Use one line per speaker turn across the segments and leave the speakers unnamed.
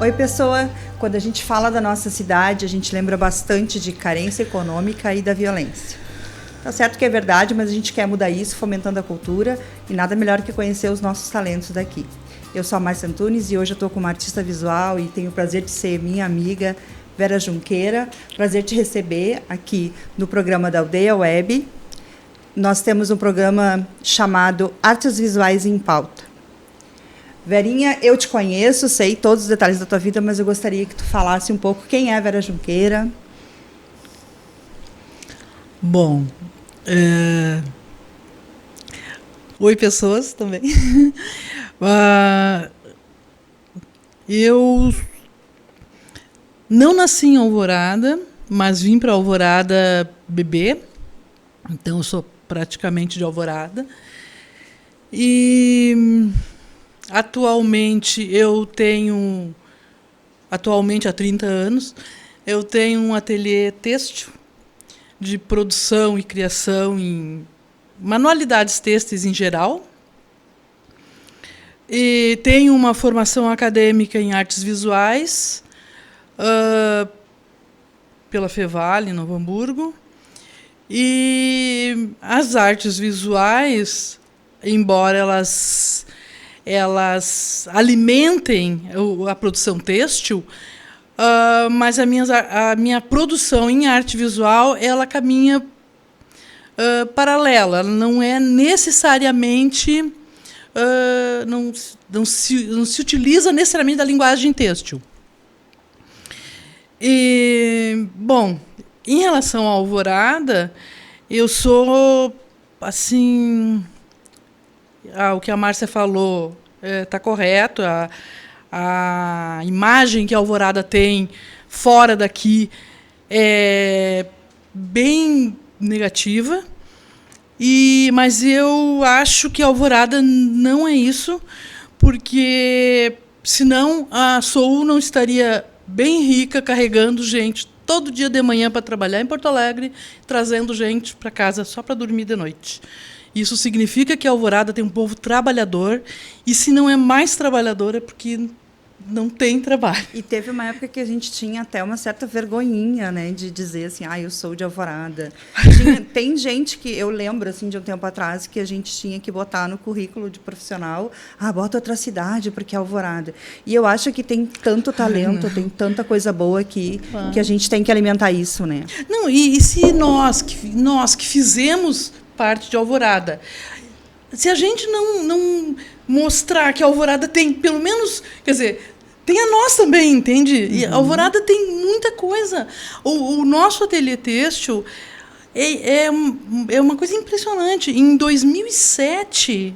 Oi, pessoa. Quando a gente fala da nossa cidade, a gente lembra bastante de carência econômica e da violência. Tá certo que é verdade, mas a gente quer mudar isso fomentando a cultura e nada melhor que conhecer os nossos talentos daqui. Eu sou a Márcia Antunes e hoje eu estou com uma artista visual e tenho o prazer de ser minha amiga Vera Junqueira. Prazer te receber aqui no programa da Aldeia Web. Nós temos um programa chamado Artes Visuais em Pauta. Verinha, eu te conheço, sei todos os detalhes da tua vida, mas eu gostaria que tu falasse um pouco quem é a Vera Junqueira.
Bom, oi, pessoas também. Eu não nasci em Alvorada, mas vim para Alvorada bebê, então eu sou praticamente de Alvorada. E atualmente há 30 anos, eu tenho um ateliê têxtil de produção e criação em manualidades têxteis em geral. E tenho uma formação acadêmica em artes visuais pela Fevale, em Novo Hamburgo. E as artes visuais, embora elas alimentem a produção têxtil, mas a minha produção em arte visual ela caminha paralela, ela não é necessariamente não se utiliza necessariamente da linguagem têxtil. E, bom, em relação à Alvorada, eu sou assim, o que a Márcia falou está correto. A imagem que a Alvorada tem fora daqui é bem negativa, mas eu acho que a Alvorada não é isso, porque senão a Soul não estaria bem rica carregando gente todo dia de manhã para trabalhar em Porto Alegre, trazendo gente para casa só para dormir de noite. Isso significa que a Alvorada tem um povo trabalhador, e se não é mais trabalhador é porque não tem trabalho.
E teve uma época que a gente tinha até uma certa vergonhinha, né, de dizer assim, eu sou de Alvorada. Tem gente que, eu lembro assim, de um tempo atrás, que a gente tinha que botar no currículo de profissional, bota outra cidade, porque é Alvorada. E eu acho que tem tanto talento, tem tanta coisa boa aqui, que a gente tem que alimentar isso, né?
Não, e se nós que fizemos parte de Alvorada, se a gente não mostrar que a Alvorada tem, pelo menos, quer dizer, tem a nós também, entende? E a Alvorada tem muita coisa. O nosso ateliê têxtil é uma coisa impressionante. Em 2007,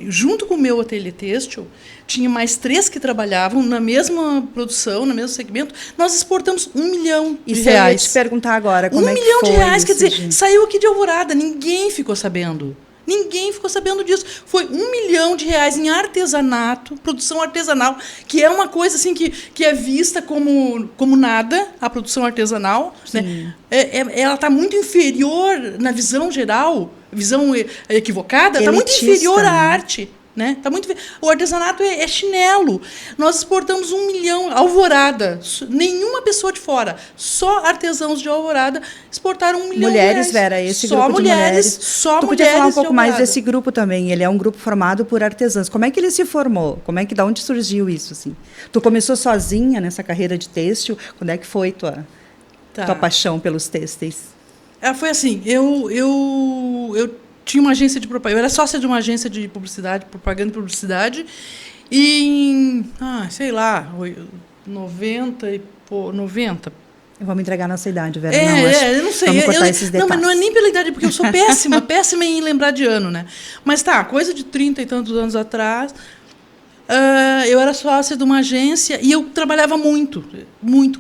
junto com o meu ateliê têxtil, tinha mais 3 que trabalhavam na mesma produção, no mesmo segmento. Nós exportamos R$1 milhão.
Isso eu ia te perguntar agora. Como
R$1 milhão, quer dizer, saiu aqui de Alvorada, ninguém ficou sabendo. Ninguém ficou sabendo disso. Foi R$1 milhão em artesanato, produção artesanal, que é uma coisa assim que é vista como nada, a produção artesanal. Né? Ela está muito inferior na visão geral, visão equivocada, está muito inferior à arte. Né? Tá muito... O artesanato é chinelo. Nós exportamos R$1 milhão, Alvorada. Nenhuma pessoa de fora, só artesãos de Alvorada exportaram R$1 milhão.
Mulheres, Vera, esse
só
grupo
mulheres,
de mulheres.
Só
tu
mulheres.
Podia falar um pouco mais desse grupo também? Ele é um grupo formado por artesãs. Como é que ele se formou? Da onde surgiu isso? Assim? Tu começou sozinha nessa carreira de têxtil? Quando é que foi tua paixão pelos têxteis?
Foi assim, eu tinha uma agência de propaganda, eu era sócia de uma agência de publicidade, propaganda e publicidade, e em, sei lá, 90.
Eu vou me entregar na nossa idade, Vera.
Eu não sei.
Vamos cortar esses detalhes.
Não, mas não é nem pela idade, porque eu sou péssima em lembrar de ano, né? Mas coisa de 30 e tantos anos atrás, eu era sócia de uma agência e eu trabalhava muito,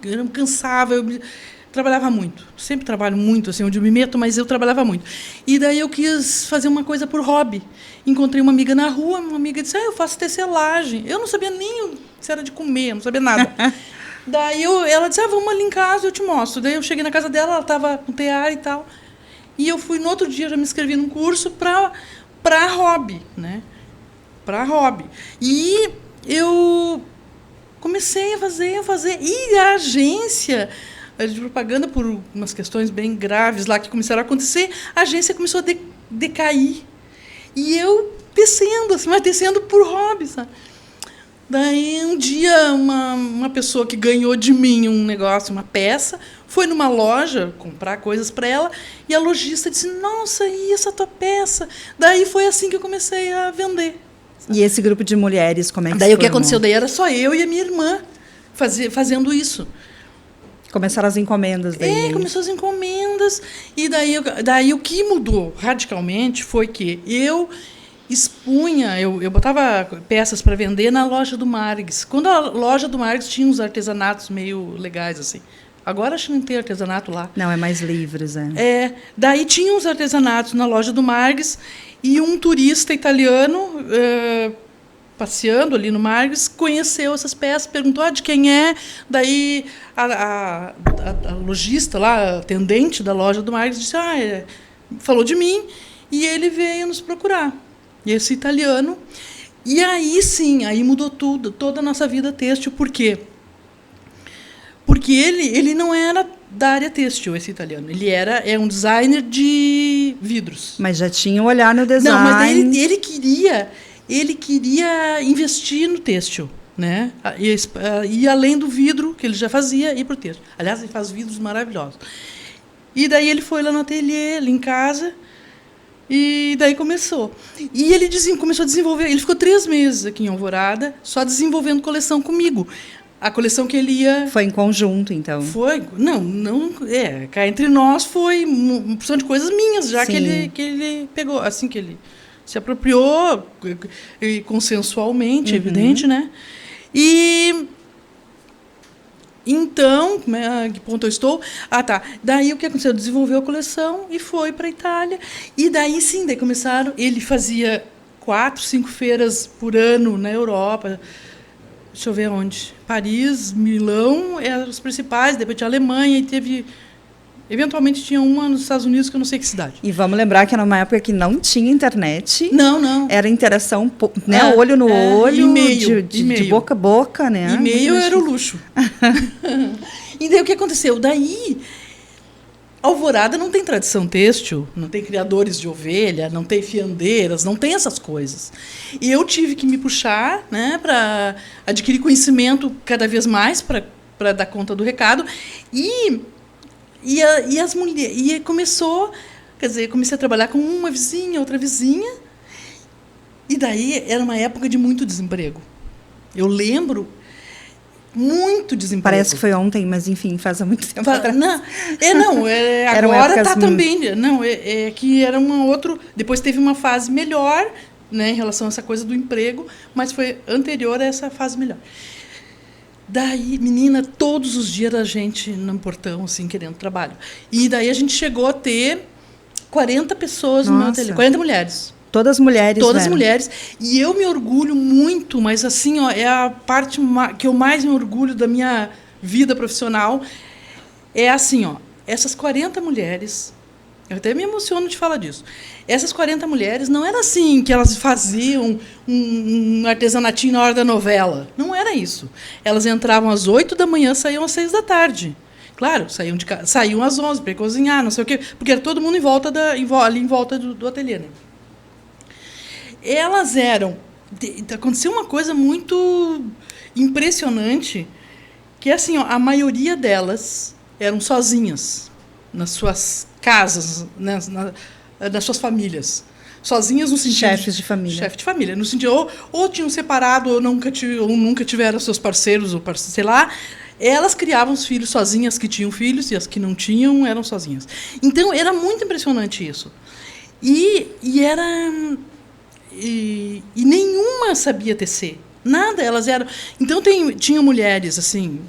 eu me cansava, trabalhava muito. Sempre trabalho muito, assim, onde eu me meto, mas eu trabalhava muito. E daí eu quis fazer uma coisa por hobby. Encontrei uma amiga na rua, uma amiga disse, eu faço tecelagem. Eu não sabia nem se era de comer, não sabia nada. Daí ela disse, vamos ali em casa, eu te mostro. Daí eu cheguei na casa dela, ela estava com tear e tal. E eu fui, no outro dia, já me inscrevi num curso para hobby, né? Para hobby. E eu comecei a fazer. E a agência de propaganda, por umas questões bem graves lá que começaram a acontecer, a agência começou a decair. E eu descendo, assim, mas descendo por hobby, sabe? Daí, um dia, uma pessoa que ganhou de mim um negócio, uma peça, foi numa loja comprar coisas para ela, e a lojista disse, nossa, e essa tua peça? Daí foi assim que eu comecei a vender. Sabe?
E esse grupo de mulheres, como é que
Daí
se
o que
formou?
aconteceu? Daí era só eu e a minha irmã fazendo isso.
Começaram as encomendas daí.
Começou as encomendas. E daí o que mudou radicalmente foi que eu expunha, eu botava peças para vender na loja do Margs. Quando a loja do Margs tinha uns artesanatos meio legais, assim. Agora acho que não tem artesanato lá.
Não, é mais livres, é.
Daí tinha uns artesanatos na loja do Margs e um turista italiano passeando ali no Margs, conheceu essas peças, perguntou de quem é. Daí a lojista lá, a atendente da loja do Margs, disse, falou de mim, e ele veio nos procurar. E esse italiano. E aí sim, aí mudou tudo, toda a nossa vida têxtil. Por quê? Porque ele não era da área têxtil, esse italiano. Ele é um designer de vidros.
Mas já tinha um olhar no design.
Não, mas ele queria investir no têxtil, né? E além do vidro, que ele já fazia, ir para o têxtil. Aliás, ele faz vidros maravilhosos. E daí ele foi lá no ateliê, ali em casa, e daí começou. E ele começou a desenvolver. Ele ficou 3 meses aqui em Alvorada, só desenvolvendo coleção comigo. A coleção que ele ia...
Foi em conjunto, então?
Foi. Não. Cá entre nós foi uma opção de coisas minhas, já que ele pegou, assim que ele se apropriou, e consensualmente, evidente, né? E então, que ponto eu estou? Tá. Daí o que aconteceu? Desenvolveu a coleção e foi para a Itália. E daí sim, daí começaram. Ele fazia 4, 5 feiras por ano na Europa. Deixa eu ver onde. Paris, Milão, eram os principais. Depois tinha a Alemanha e teve... Eventualmente tinha uma nos Estados Unidos, que eu não sei que cidade.
E vamos lembrar que era uma época que não tinha internet.
Não.
Era interação, né? Olho no olho,
e-mail,
de boca a boca, né?
E-mail era o luxo. E daí o que aconteceu? Daí, Alvorada não tem tradição têxtil, não tem criadores de ovelha, não tem fiandeiras, não tem essas coisas. E eu tive que me puxar, né, para adquirir conhecimento cada vez mais para dar conta do recado. E as mulheres, e começou, quer dizer, comecei a trabalhar com uma vizinha, outra vizinha, e daí era uma época de muito desemprego. Eu lembro, muito desemprego.
Parece que foi ontem, mas enfim, faz há muito tempo atrás.
Agora está também. Não, que era uma outra. Depois teve uma fase melhor, né, em relação a essa coisa do emprego, mas foi anterior a essa fase melhor. Daí, menina, todos os dias a gente no portão, assim, querendo trabalho. E daí a gente chegou a ter 40 pessoas no meu ateliê, 40 mulheres.
Todas mulheres,
Todas mulheres. E eu me orgulho muito, mas assim, é a parte que eu mais me orgulho da minha vida profissional. É assim, essas 40 mulheres, eu até me emociono de falar disso. Essas 40 mulheres não era assim que elas faziam um artesanatinho na hora da novela. Não era isso. Elas entravam às 8 da manhã, saíam às 6 da tarde. Claro, saíam às 11 para cozinhar, não sei o quê, porque era todo mundo ali em volta do ateliê, né? Elas eram... Aconteceu uma coisa muito impressionante, que assim, a maioria delas eram sozinhas nas suas casas, nas suas famílias. Sozinhas no sentido...
Chefes de família.
Chefe de família. No sentido, ou tinham separado, ou nunca tiveram seus parceiros, sei lá. Elas criavam os filhos sozinhas, que tinham filhos, e as que não tinham eram sozinhas. Então, era muito impressionante isso. E nenhuma sabia tecer. Nada, elas eram... Então, tinha mulheres, assim...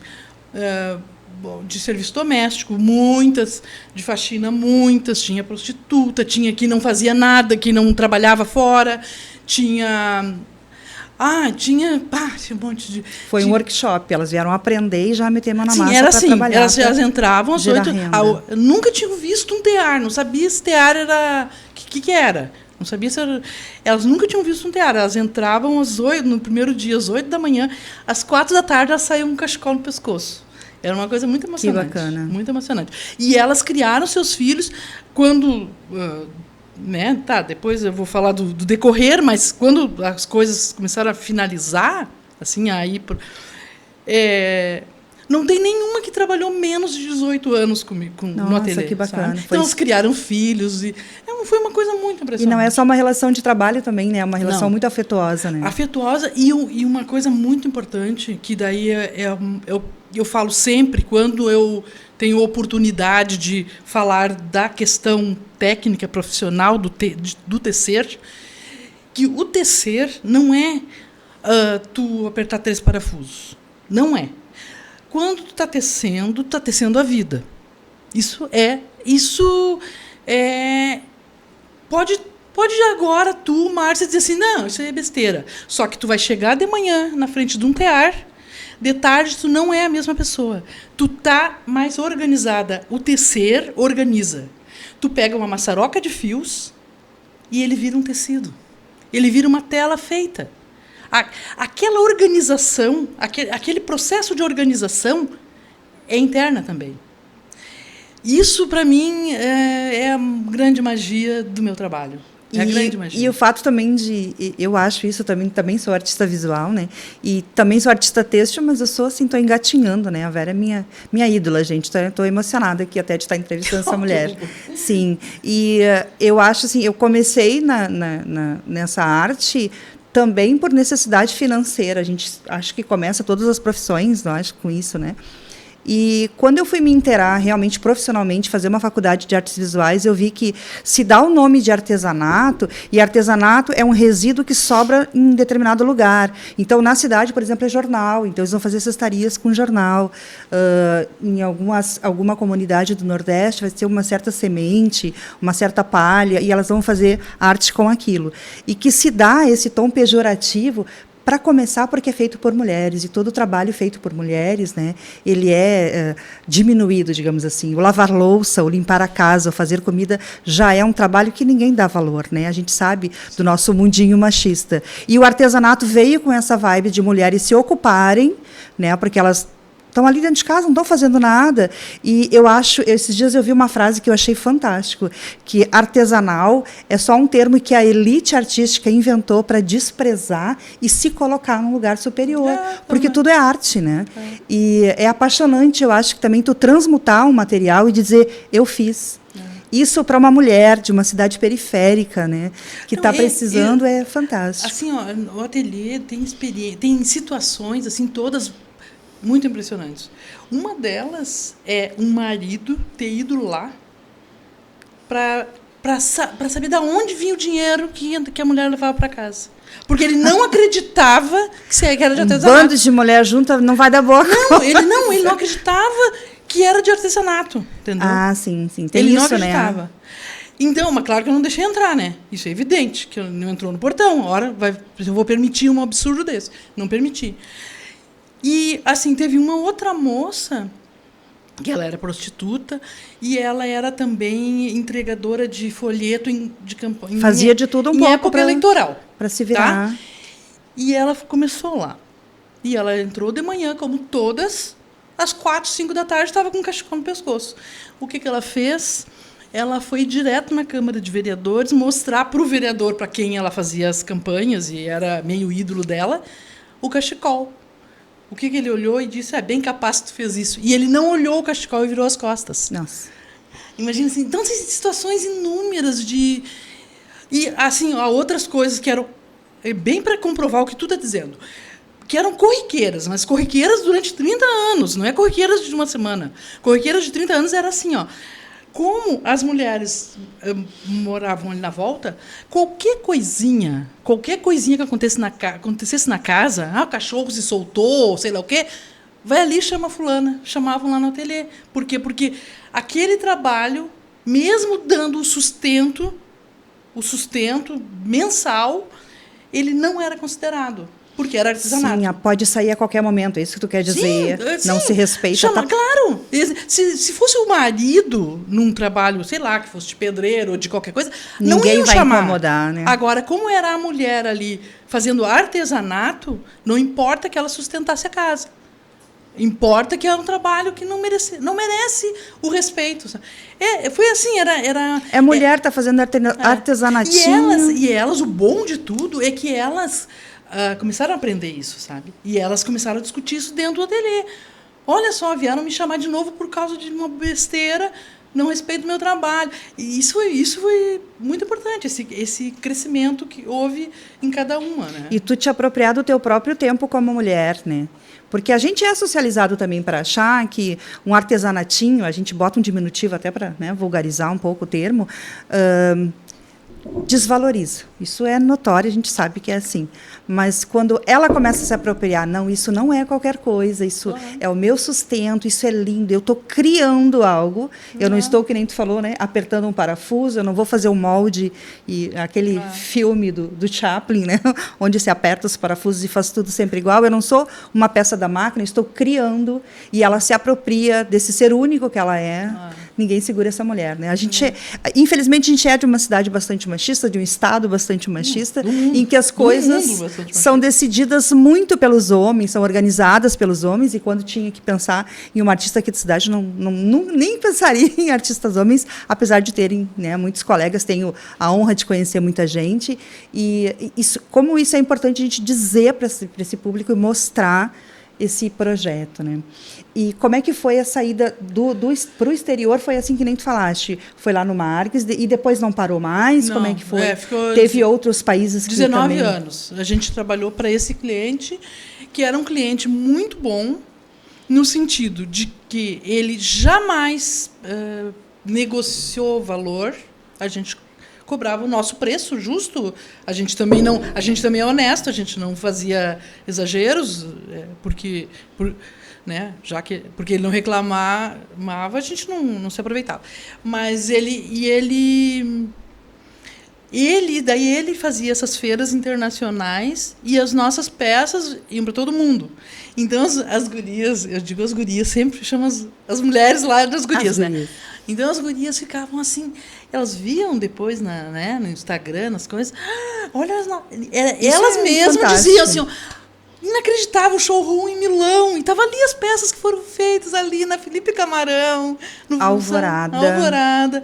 de serviço doméstico, muitas, de faxina, muitas, tinha prostituta, tinha que não fazia nada, que não trabalhava fora, tinha um monte de...
Foi um workshop, elas vieram aprender e já meter mão na massa
era
para
assim,
trabalhar.
Elas entravam às 8,
renda.
nunca tinham visto um tear, não sabia se tear era... O que era? Não sabia se era... Elas nunca tinham visto um tear. Elas entravam no primeiro dia, às 8 da manhã, às 4 da tarde, elas saíam com um cachecol no pescoço. Era uma coisa muito emocionante.
Que bacana.
Muito emocionante. E elas criaram seus filhos quando... né, depois eu vou falar do decorrer, mas quando as coisas começaram a finalizar, assim, aí... não tem nenhuma que trabalhou menos de 18 anos comigo no ateliê. Nossa,
que bacana.
Então, eles criaram filhos. Foi uma coisa muito impressionante.
E não é só uma relação de trabalho também, né? É uma relação muito afetuosa, né?
Afetuosa e uma coisa muito importante, que daí eu falo sempre, quando eu tenho oportunidade de falar da questão técnica, profissional do tecer, que o tecer não é tu apertar 3 parafusos. Não é. Quando tu está tecendo a vida. Isso pode agora tu, Márcia, dizer assim, não, isso aí é besteira. Só que tu vai chegar de manhã na frente de um tear, de tarde tu não é a mesma pessoa. Tu tá mais organizada. O tecer organiza. Tu pega uma maçaroca de fios e ele vira um tecido. Ele vira uma tela feita. Aquela organização, aquele processo de organização é interna também. Isso, para mim, é a grande magia do meu trabalho. É a grande magia.
E o fato também eu acho isso, também sou artista visual, né? E também sou artista têxtil, mas eu sou assim, estou engatinhando, né? A Vera é minha ídola, gente. Estou emocionada aqui até de estar entrevistando essa mulher. Sim. E eu acho assim, eu comecei nessa arte também por necessidade financeira. A gente acho que começa todas as profissões, eu acho, com isso, né? E quando eu fui me inteirar realmente profissionalmente, fazer uma faculdade de artes visuais, eu vi que se dá o nome de artesanato, e artesanato é um resíduo que sobra em determinado lugar. Então, na cidade, por exemplo, é jornal, então eles vão fazer cestarias com jornal. Em alguma comunidade do Nordeste vai ter uma certa semente, uma certa palha, e elas vão fazer arte com aquilo. E que se dá esse tom pejorativo, para começar, porque é feito por mulheres, e todo o trabalho feito por mulheres, né, ele é diminuído, digamos assim. O lavar louça, o limpar a casa, o fazer comida, já é um trabalho que ninguém dá valor, né? A gente sabe do nosso mundinho machista. E o artesanato veio com essa vibe de mulheres se ocuparem, né, porque elas estão ali dentro de casa, não estão fazendo nada. E eu acho, esses dias eu vi uma frase que eu achei fantástico, que artesanal é só um termo que a elite artística inventou para desprezar e se colocar num lugar superior, porque tudo é arte, né? E é apaixonante, eu acho, que também tu transmutar um material e dizer, eu fiz. Isso para uma mulher de uma cidade periférica, né, que está precisando, é fantástico.
Assim, ó, o ateliê tem situações assim todas muito impressionantes. Uma delas é um marido ter ido lá para saber de onde vinha o dinheiro que a mulher levava para casa. Porque ele não acreditava que era de artesanato.
Bando de mulher junta não vai dar boa.
Ele não acreditava que era de artesanato, entendeu?
Ah, sim. Tem
ele
isso,
não acreditava.
Né?
Então, mas claro que eu não deixei entrar, né? Isso é evidente, que não entrou no portão. Eu vou permitir um absurdo desse. Não permiti. E, assim, teve uma outra moça, que ela era prostituta, e ela era também entregadora de folheto de campanha.
Fazia de tudo um pouco.
Em época eleitoral.
Para se virar.
Tá? E ela começou lá. E ela entrou de manhã, como todas, às 4, 5 da tarde, estava com um cachecol no pescoço. O que ela fez? Ela foi direto na Câmara de Vereadores mostrar para o vereador, para quem ela fazia as campanhas, e era meio ídolo dela, o cachecol. O que ele olhou e disse, bem capaz que tu fez isso. E ele não olhou o cachecol e virou as costas.
Nossa.
Imagina assim, então tem situações inúmeras de... E, assim, há outras coisas que eram, bem para comprovar o que tu está dizendo, que eram corriqueiras, mas corriqueiras durante 30 anos, não é corriqueiras de uma semana. Corriqueiras de 30 anos era assim, ó. Como as mulheres moravam ali na volta, qualquer coisinha que acontecesse na casa, o cachorro se soltou, sei lá o quê, vai ali e chama fulana. Chamavam lá no ateliê. Por quê? Porque aquele trabalho, mesmo dando o sustento mensal, ele não era considerado. porque era artesanato.
Sim, pode sair a qualquer momento, é isso que tu quer dizer.
Sim,
não
sim.
se respeita.
Claro, se fosse o marido num trabalho, sei lá, que fosse de pedreiro ou de qualquer coisa,
ninguém
não iam
vai
chamar.
incomodar, né?
Agora, como era a mulher ali fazendo artesanato, não importa que ela sustentasse a casa. Importa que é um trabalho que não merece o respeito. Foi assim,
A mulher está fazendo artesanatinho.
E elas, o bom de tudo é que elas começaram a aprender isso, sabe? E elas começaram a discutir isso dentro do ateliê. Olha só, vieram me chamar de novo por causa de uma besteira, não respeito o meu trabalho. E isso foi muito importante, esse crescimento que houve em cada uma, né?
E tu te apropriar do teu próprio tempo como mulher, né? Porque a gente é socializado também para achar que um artesanatinho, a gente bota um diminutivo até para, né, vulgarizar um pouco o termo, desvaloriza. Isso é notório, a gente sabe que é assim. Mas quando ela começa a se apropriar, não, isso não é qualquer coisa, isso é o meu sustento, isso é lindo, eu estou criando algo, eu não estou, que nem tu falou, né, apertando um parafuso, eu não vou fazer um molde, e aquele filme do Chaplin, né, onde se aperta os parafusos e faz tudo sempre igual, eu não sou uma peça da máquina, eu estou criando, e ela se apropria desse ser único que ela é. Ninguém segura essa mulher, né? Infelizmente, a gente é de uma cidade bastante machista, de um estado bastante machista, em que as coisas são decididas muito pelos homens, são organizadas pelos homens, e quando tinha que pensar em uma artista aqui da cidade, nem pensaria em artistas homens, apesar de terem, né, muitos colegas, tenho a honra de conhecer muita gente, e como isso é importante a gente dizer para esse público e mostrar esse projeto, né? E como é que foi a saída para o exterior? Foi assim que nem tu falaste, foi lá no Marques e depois não parou mais?
Não,
como é que foi?
Ficou
Teve outros países que
19
também...
anos. A gente trabalhou para esse cliente, que era um cliente muito bom, no sentido de que ele jamais negociou valor. A gente cobrava o nosso preço justo. A gente também é honesto, a gente não fazia exageros, porque ele não reclamava, a gente não se aproveitava. Mas daí ele fazia essas feiras internacionais e as nossas peças iam para todo mundo. Então as gurias, eu digo as gurias, sempre chamo as mulheres lá das gurias, né? Então as gurias ficavam assim, elas viam depois no Instagram, nas coisas, olha, elas mesmas fantástico. Diziam assim, inacreditável, showroom em Milão, e estava ali as peças que foram feitas ali na Felipe Camarão, no Alvorada.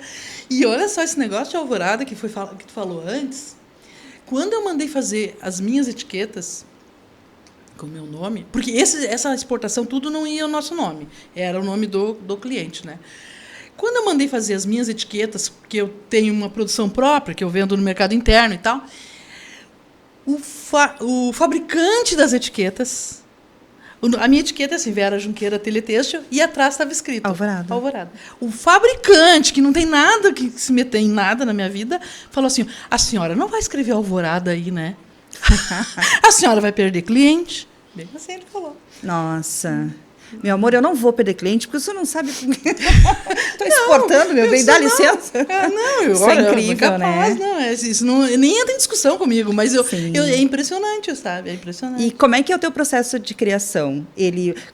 E olha só esse negócio de Alvorada que tu falou antes. Quando eu mandei fazer as minhas etiquetas com o meu nome, porque essa exportação tudo não ia o nosso nome, era o nome do cliente, né? Quando eu mandei fazer as minhas etiquetas, porque eu tenho uma produção própria, que eu vendo no mercado interno e tal, o fabricante das etiquetas, a minha etiqueta é assim, Vera Junqueira Teletextil, e atrás estava escrito Alvorada. O fabricante, que não tem nada que se meter em nada na minha vida, falou assim, a senhora não vai escrever Alvorada aí, né? A senhora vai perder cliente. Bem assim ele falou.
Nossa... Meu amor, eu não vou perder cliente, porque você não sabe... Estou exportando, meu bem, dá licença. Isso é incrível,
capaz,
né?
Isso nem entra em discussão comigo, mas é impressionante, sabe? É impressionante.
E como é que é o teu processo de criação?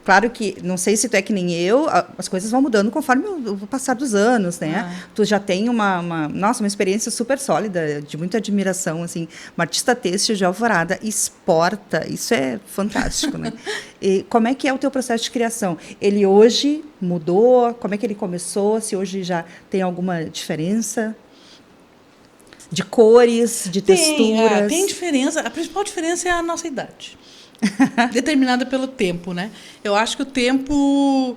Claro que, não sei se tu é que nem eu, as coisas vão mudando conforme o passar dos anos, né? Tu já tem uma experiência super sólida, de muita admiração, assim, uma artista têxtil de Alvorada, exporta, isso é fantástico, né? E como é que é o teu processo de criação? Ele hoje mudou? Como é que ele começou? Se hoje já tem alguma diferença? De cores, de texturas?
Tem diferença. A principal diferença é a nossa idade. Determinada pelo tempo, né? Eu acho que o tempo...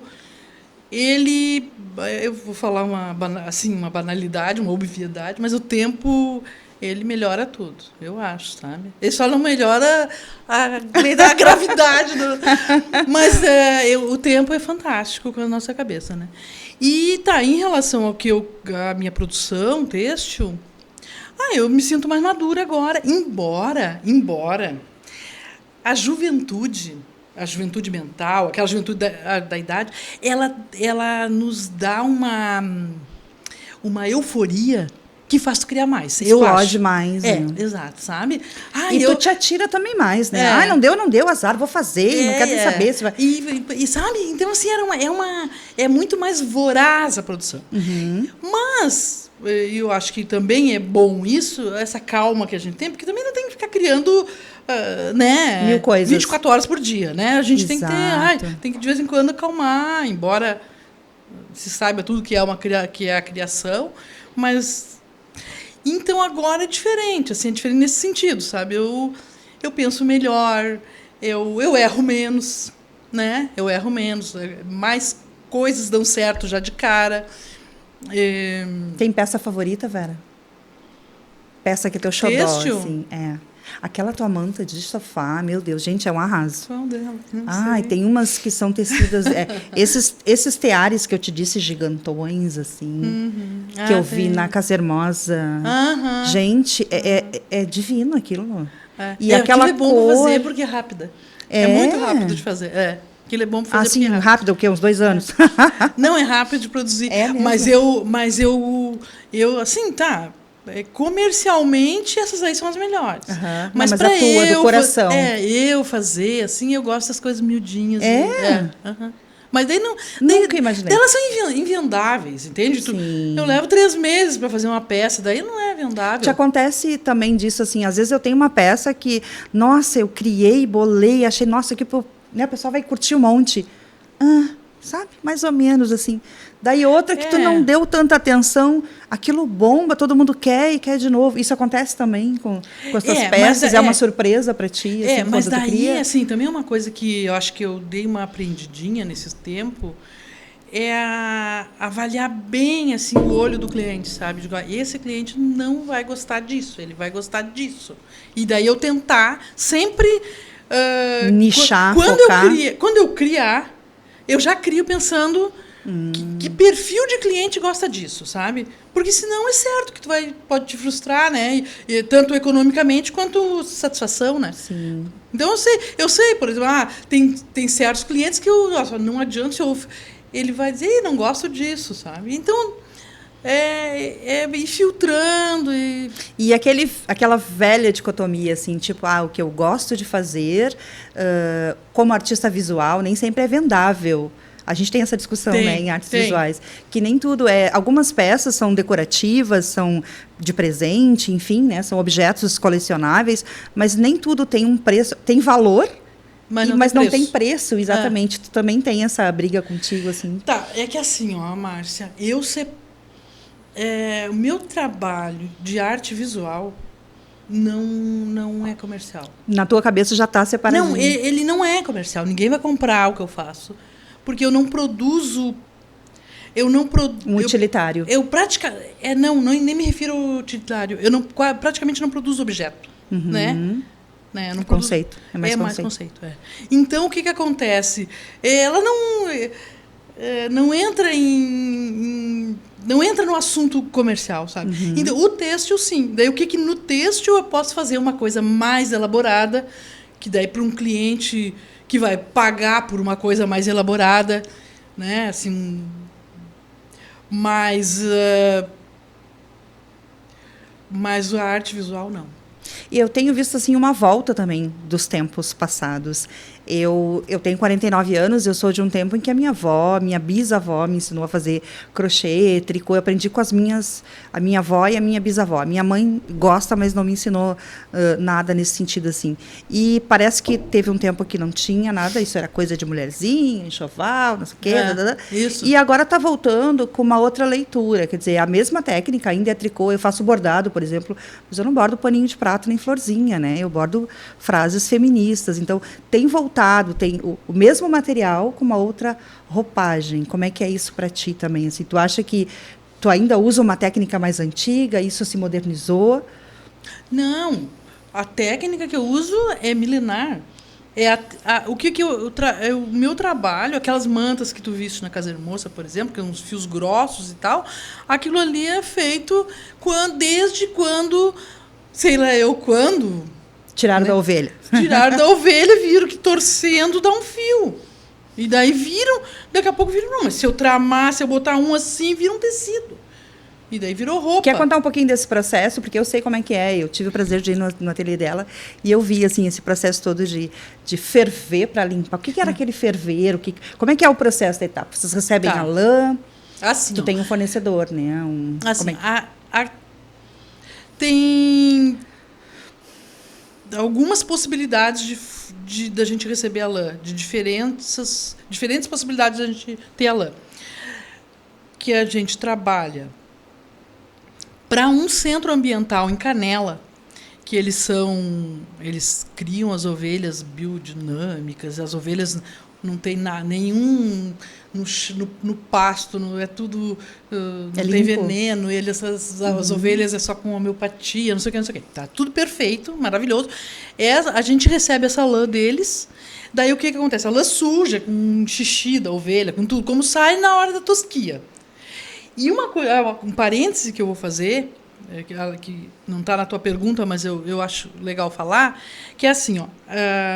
Eu vou falar uma banalidade, uma obviedade, mas o tempo... ele melhora tudo, eu acho, sabe? Ele só não melhora a lei da gravidade. Mas o tempo é fantástico com a nossa cabeça, né? E em relação ao a minha produção têxtil, eu me sinto mais madura agora, embora a juventude mental, aquela juventude da idade, ela nos dá uma euforia que faz tu criar mais.
Explode mais.
É,
né?
exato, sabe?
E tu te atira também mais, né?
É.
Não deu, azar, vou fazer, não quero nem saber se vai...
E sabe, então assim, é muito mais voraz a produção. Mas eu acho que também é bom isso, essa calma que a gente tem, porque também não tem que ficar criando... né,
1000 coisas.
24 horas por dia, né? A gente
Exato.
tem que de vez em quando acalmar, embora se saiba tudo que é a criação, mas então agora é diferente, assim, é diferente nesse sentido, sabe? Eu penso melhor, eu erro menos, né? Eu erro menos, mais coisas dão certo já de cara.
Tem peça favorita, Vera? Peça que é teu xodó,
Têxtil?
assim, Aquela tua manta de sofá, meu Deus, gente, é um arraso.
Qual dela?
Ai, tem umas que são tecidas... esses teares que eu te disse, gigantões, assim, que eu vi na Casa Hermosa. Gente, é divino aquilo. E aquela
aquilo é bom
cor...
pra fazer porque é rápida. É muito rápido de fazer. Aquilo é bom pra fazer
assim,
porque é
rápido, o quê? Uns 2 anos?
Não, é rápido de produzir. Mas eu assim, tá... comercialmente, essas aí são as melhores. Mas
a tua, do coração.
Eu fazer, assim, eu gosto das coisas miudinhas. Mas daí não...
Nunca imaginei.
Elas são invendáveis, entende? Eu levo 3 meses para fazer uma peça, daí não é vendável.
Te acontece também disso, assim, às vezes eu tenho uma peça que, nossa, eu criei, bolei, achei, nossa, que né, o pessoal vai curtir um monte. Sabe? Mais ou menos, assim. Daí outra que tu não deu tanta atenção, aquilo bomba, todo mundo quer e quer de novo. Isso acontece também com as tuas peças? É uma surpresa para ti, assim,
mas
quando tu
daí,
cria?
assim, também é uma coisa que eu acho que eu dei uma aprendidinha nesse tempo, avaliar bem, assim, o olho do cliente, sabe? Digo, esse cliente não vai gostar disso, ele vai gostar disso. E daí eu tentar sempre...
nichar,
focar. Quando eu criar, eu já crio pensando que perfil de cliente gosta disso, sabe? Porque senão é certo que pode te frustrar, né? E tanto economicamente quanto satisfação, né?
Sim.
Então eu sei, por exemplo, tem certos clientes que não adianta ele vai dizer, não gosto disso, sabe? Então ir filtrando
e aquela velha dicotomia, assim, tipo, o que eu gosto de fazer como artista visual nem sempre é vendável. A gente tem essa discussão, né, em artes visuais, que nem tudo algumas peças são decorativas, são de presente, enfim, né, são objetos colecionáveis, mas nem tudo tem um preço, tem valor, mas não tem preço, exatamente. Tu também tem essa briga contigo, assim?
Tá, é que assim, Márcia, o meu trabalho de arte visual não é comercial.
Na tua cabeça já está separadinho.
Não, ele não é comercial. Ninguém vai comprar o que eu faço. Porque eu não produzo...
Um utilitário.
Nem me refiro ao utilitário. Eu praticamente não produzo objeto. Né? Eu não
conceito.
É mais conceito. Então, o que acontece? Ela não entra não entra no assunto comercial, sabe? Então, o têxtil, sim. Daí, o que no têxtil eu posso fazer uma coisa mais elaborada, que daí para um cliente que vai pagar por uma coisa mais elaborada, né? Assim, mas a arte visual, não.
E eu tenho visto assim uma volta também dos tempos passados. Eu tenho 49 anos, eu sou de um tempo em que a minha bisavó me ensinou a fazer crochê, tricô. Eu aprendi com a minha avó e a minha bisavó. Minha mãe gosta, mas não me ensinou nada nesse sentido assim. E parece que teve um tempo que não tinha nada, isso era coisa de mulherzinha, enxoval, não sei o quê.
Isso.
E agora está voltando com uma outra leitura, quer dizer, a mesma técnica ainda é tricô. Eu faço bordado, por exemplo, mas eu não bordo paninho de prato nem florzinha, né? Eu bordo frases feministas. Então, tem voltado, tem o mesmo material com uma outra roupagem. Como é que é isso para ti também? Assim, tu acha que tu ainda usa uma técnica mais antiga, isso se modernizou?
Não, a técnica que eu uso é milenar. O meu trabalho, aquelas mantas que tu viste na Casa Hermosa, por exemplo, que são uns fios grossos e tal, aquilo ali é feito desde quando, sei lá eu quando...
Tiraram da ovelha.
Tiraram da ovelha, viram que torcendo dá um fio. E daí daqui a pouco viram, não, mas se eu tramar, se eu botar um assim, vira um tecido. E daí virou roupa.
Quer contar um pouquinho desse processo? Porque eu sei como é que é. Eu tive o prazer de ir no ateliê dela e eu vi assim, esse processo todo de ferver para limpar. O que era aquele ferver? Como é que é o processo da etapa? Vocês recebem a lã?
Assim,
tu tem um fornecedor, né?
Assim, tem algumas possibilidades da gente receber a lã, de diferentes possibilidades da gente ter a lã. Que a gente trabalha para um centro ambiental em Canela, que eles criam as ovelhas biodinâmicas, as ovelhas não tem nenhum no pasto, é tudo, não tem veneno, as ovelhas é só com homeopatia, não sei o que. Tá tudo perfeito, maravilhoso. A gente recebe essa lã deles, daí o que acontece? A lã suja, com xixi da ovelha, com tudo, como sai na hora da tosquia. E um parêntese que eu vou fazer, que não está na tua pergunta, mas eu acho legal falar, que é assim,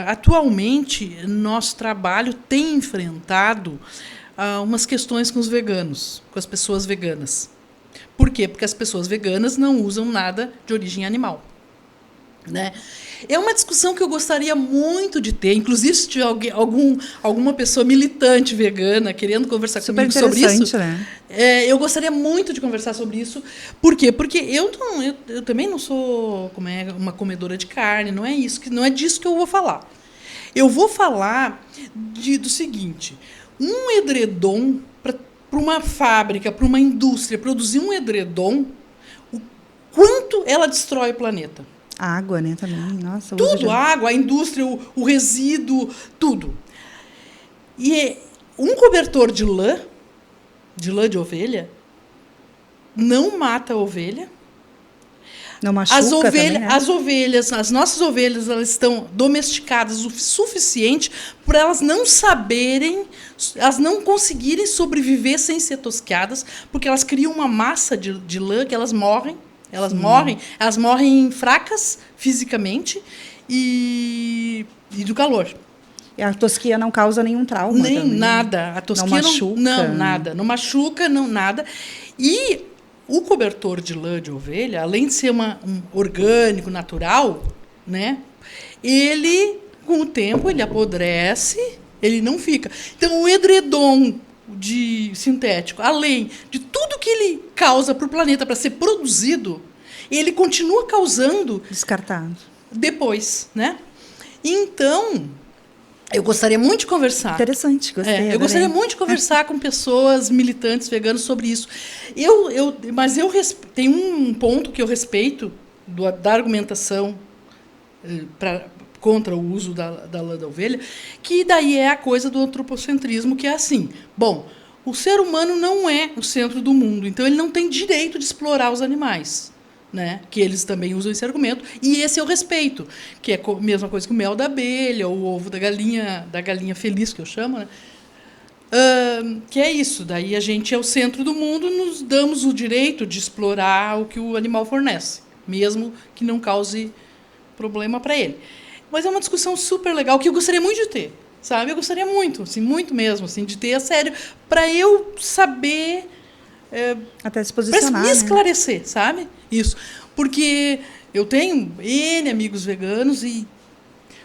atualmente, nosso trabalho tem enfrentado umas questões com os veganos, com as pessoas veganas. Por quê? Porque as pessoas veganas não usam nada de origem animal. Né? É uma discussão que eu gostaria muito de ter, inclusive se tiver alguma pessoa militante vegana querendo conversar comigo sobre isso,
né?
Eu gostaria muito de conversar sobre isso. Por quê? Porque eu também não sou uma comedora de carne, não é disso que eu vou falar. Eu vou falar do seguinte: um edredom, para uma fábrica, para uma indústria produzir um edredom, o quanto ela destrói o planeta.
A água, né, também. Nossa,
tudo, a água, a indústria, o resíduo, tudo. E um cobertor de lã de ovelha, não mata a ovelha.
Não machuca também, né?
As nossas ovelhas, elas estão domesticadas o suficiente para elas não saberem, elas não conseguirem sobreviver sem ser tosqueadas, porque elas criam uma massa de lã que elas morrem. Elas morrem fracas fisicamente e do calor.
E a tosquia não causa nenhum trauma?
Nem
também.
nada. A tosquia
não machuca?
Não, nada. Não machuca, não, nada. E o cobertor de lã de ovelha, além de ser um orgânico, natural, né, ele, com o tempo, ele apodrece, ele não fica. Então, o edredom sintético, além de tudo que ele causa para o planeta para ser produzido, ele continua causando
descartado
depois, né? Então, eu gostaria muito de conversar.
Interessante, gostei.
Eu gostaria muito de conversar com pessoas militantes veganas sobre isso. Mas tem um ponto que eu respeito da argumentação contra o uso da lã da ovelha, que daí é a coisa do antropocentrismo, que é assim: bom, o ser humano não é o centro do mundo, então ele não tem direito de explorar os animais, né? Que eles também usam esse argumento, e esse eu respeito, que é a mesma coisa que o mel da abelha, o ovo da galinha feliz, que eu chamo, né? Que é isso, daí a gente é o centro do mundo, nos damos o direito de explorar o que o animal fornece, mesmo que não cause problema para ele. Mas é uma discussão super legal que eu gostaria muito de ter, sabe? Eu gostaria muito, assim, muito mesmo, assim, de ter a sério, para eu saber,
até se posicionar,
para me esclarecer, né? Sabe? Isso, porque eu tenho N amigos veganos e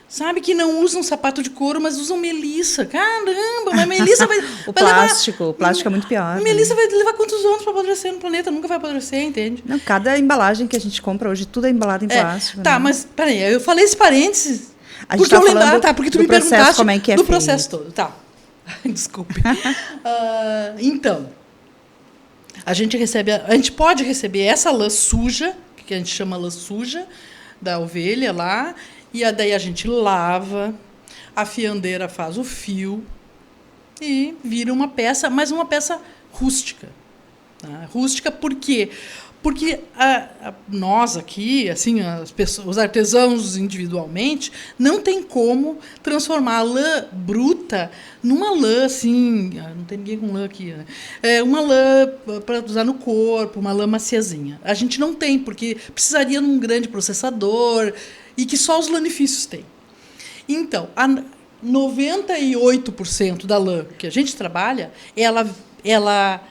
sabe que não usam sapato de couro, mas usam melissa. Caramba, mas melissa vai
o plástico é muito pior.
Melissa vai levar quantos anos para apodrecer no planeta? Nunca vai apodrecer, entende?
Não, cada embalagem que a gente compra hoje, tudo é embalado em plástico.
Tá, né? Mas peraí, eu falei esse parênteses
porque eu lembrava,
porque tu me perguntaste
como é que é
do
feito.
processo todo. Tá, desculpe. Então, a gente pode receber essa lã suja, que a gente chama lã suja, da ovelha lá, e daí a gente lava, a fiandeira faz o fio e vira uma peça, mas uma peça rústica. Tá? Rústica por quê? Porque nós aqui, assim, os artesãos individualmente, não tem como transformar a lã bruta numa lã assim, não tem ninguém com lã aqui, né? Uma lã para usar no corpo, uma lã maciazinha. A gente não tem, porque precisaria de um grande processador e que só os lanifícios têm. Então, 98% da lã que a gente trabalha, ela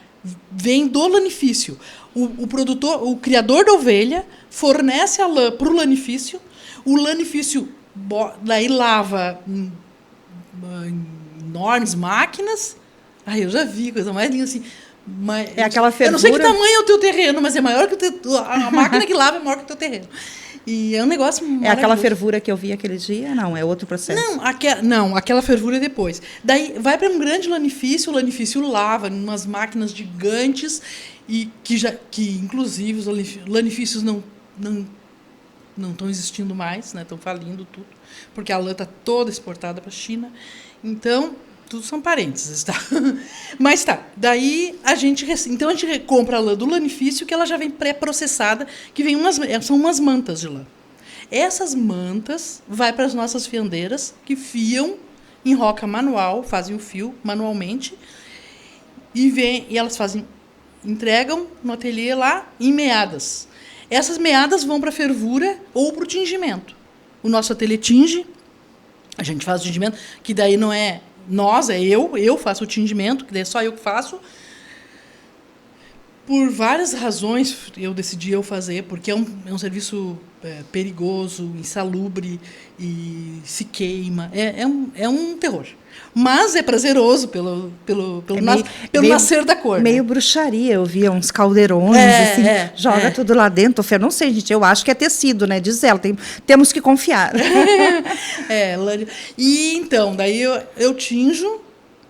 vem do lanifício. O produtor, o criador da ovelha fornece a lã para o lanifício daí lava enormes máquinas. Ai, eu já vi coisa mais linda assim.
É aquela fervura.
Eu não sei que tamanho é o teu terreno, mas é maior que a máquina que lava é maior que o teu terreno. E é um negócio maravilhoso.
É aquela fervura que eu vi aquele dia? Não, é outro processo.
Não, aquela fervura é depois. Daí vai para um grande lanifício, o lanifício lava em umas máquinas gigantes e que inclusive os lanifícios não estão existindo mais, né? Estão falindo tudo, porque a lã está toda exportada para a China. Então, tudo são parênteses, tá? Mas tá, daí a gente compra a lã do lanifício, que ela já vem pré-processada, que vem são umas mantas de lã. Essas mantas vai para as nossas fiandeiras, que fiam em roca manual, fazem o fio manualmente, e elas entregam no ateliê lá em meadas. Essas meadas vão para a fervura ou para o tingimento. O nosso ateliê tinge, a gente faz o tingimento, que daí não é nós, é eu faço o tingimento, que daí é só eu que faço. Por várias razões eu decidi fazer, porque é um serviço perigoso, insalubre e se queima. É um terror. Mas é prazeroso pelo nascer da cor.
Meio bruxaria, eu via uns caldeirões, joga tudo lá dentro. Eu não sei, gente, eu acho que é tecido, né? Diz ela, temos que confiar.
E então, daí eu tinjo,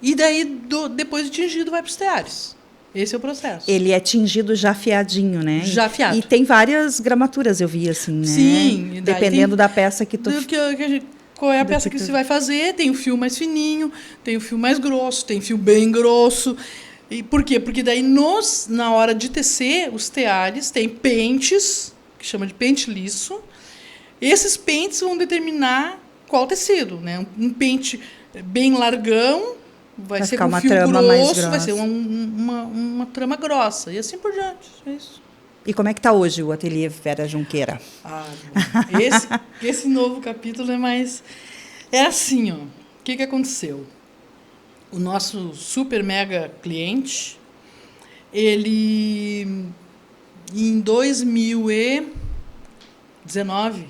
e daí depois de tingido vai para os teares. Esse é o processo.
Ele é tingido já afiadinho, né?
Já afiado.
E tem várias gramaturas, eu vi assim, né?
Sim.
Dependendo da peça que tu...
Qual é a peça que você vai fazer? Tem o fio mais fininho, tem o fio mais grosso, tem fio bem grosso. E por quê? Porque daí na hora de tecer os teares, tem pentes, que chama de pente liso. Esses pentes vão determinar qual tecido, né? Um pente bem largão vai ser com fio grosso, vai ser uma trama grossa. E assim por diante. É isso.
E como é que está hoje o ateliê Vera Junqueira?
Esse novo capítulo é mais... É assim, ó. O que aconteceu? O nosso super mega cliente, ele, em 2019,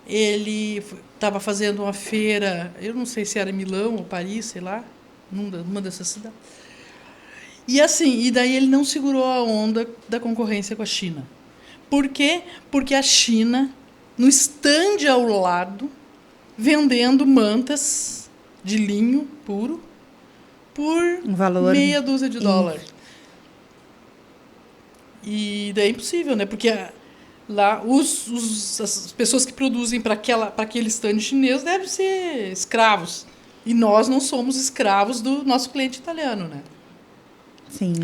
ele estava fazendo uma feira, eu não sei se era Milão ou Paris, sei lá, numa dessas cidades. E daí ele não segurou a onda da concorrência com a China. Por quê? Porque a China, no estande ao lado, vendendo mantas de linho puro por
um valor
meia dúzia de dólares. E daí é impossível, né? Porque lá as pessoas que produzem para aquele estande chinês devem ser escravos. E nós não somos escravos do nosso cliente italiano, né?
Sim.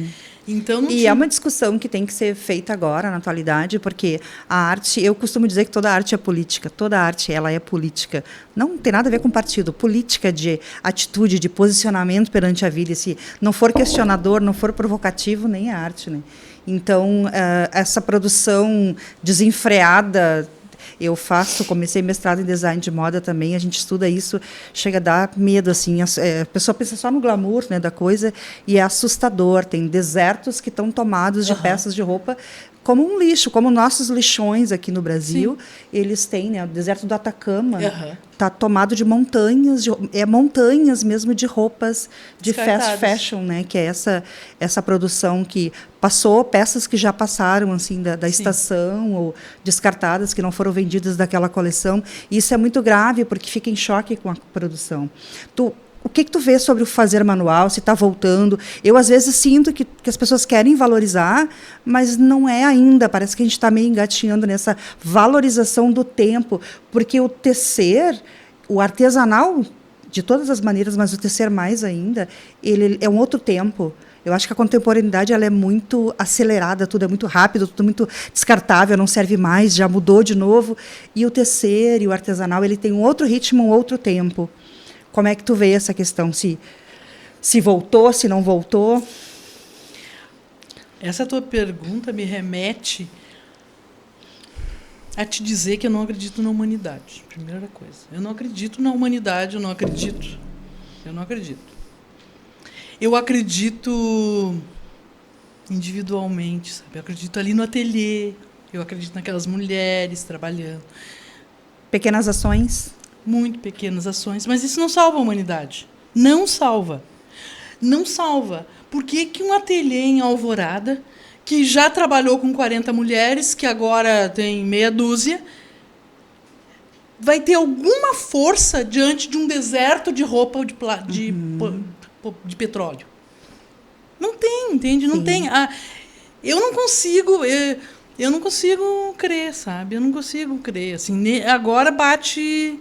Então,
é uma discussão que tem que ser feita agora, na atualidade, porque a arte, eu costumo dizer que toda arte é política, toda arte ela é política. Não tem nada a ver com partido, política de atitude, de posicionamento perante a vida. Se não for questionador, não for provocativo, nem é arte, né? Então, essa produção desenfreada... comecei mestrado em design de moda também, a gente estuda isso, chega a dar medo, assim, a pessoa pensa só no glamour, né, da coisa, e é assustador, tem desertos que estão tomados de peças de roupa como um lixo, como nossos lixões aqui no Brasil. Sim. Eles têm, né, o deserto do Atacama está tomado de montanhas, montanhas mesmo de roupas de fast fashion, né, que é essa produção que passou, peças que já passaram assim da estação ou descartadas, que não foram vendidas daquela coleção. E isso é muito grave, porque fica em choque com a produção. O que tu vê sobre o fazer manual, se está voltando? Eu, às vezes, sinto que as pessoas querem valorizar, mas não é ainda. Parece que a gente está meio engatinhando nessa valorização do tempo, porque o tecer, o artesanal, de todas as maneiras, mas o tecer mais ainda, ele é um outro tempo. Eu acho que a contemporaneidade ela é muito acelerada, tudo é muito rápido, tudo muito descartável, não serve mais, já mudou de novo. E o tecer e o artesanal ele tem um outro ritmo, um outro tempo. Como é que tu vê essa questão? Se voltou, se não voltou?
Essa tua pergunta me remete a te dizer que eu não acredito na humanidade. Primeira coisa. Eu não acredito na humanidade, eu não acredito. Eu acredito individualmente, sabe? Eu acredito ali no ateliê, eu acredito naquelas mulheres trabalhando.
Pequenas ações.
Muito pequenas ações, mas isso não salva a humanidade. Não salva. Não salva. Por que que um ateliê em Alvorada, que já trabalhou com 40 mulheres, que agora tem meia dúzia, vai ter alguma força diante de um deserto de roupa de petróleo? Não tem, entende? Não tem. Eu não consigo... Eu não consigo crer, sabe? Eu não consigo crer. Assim, agora bate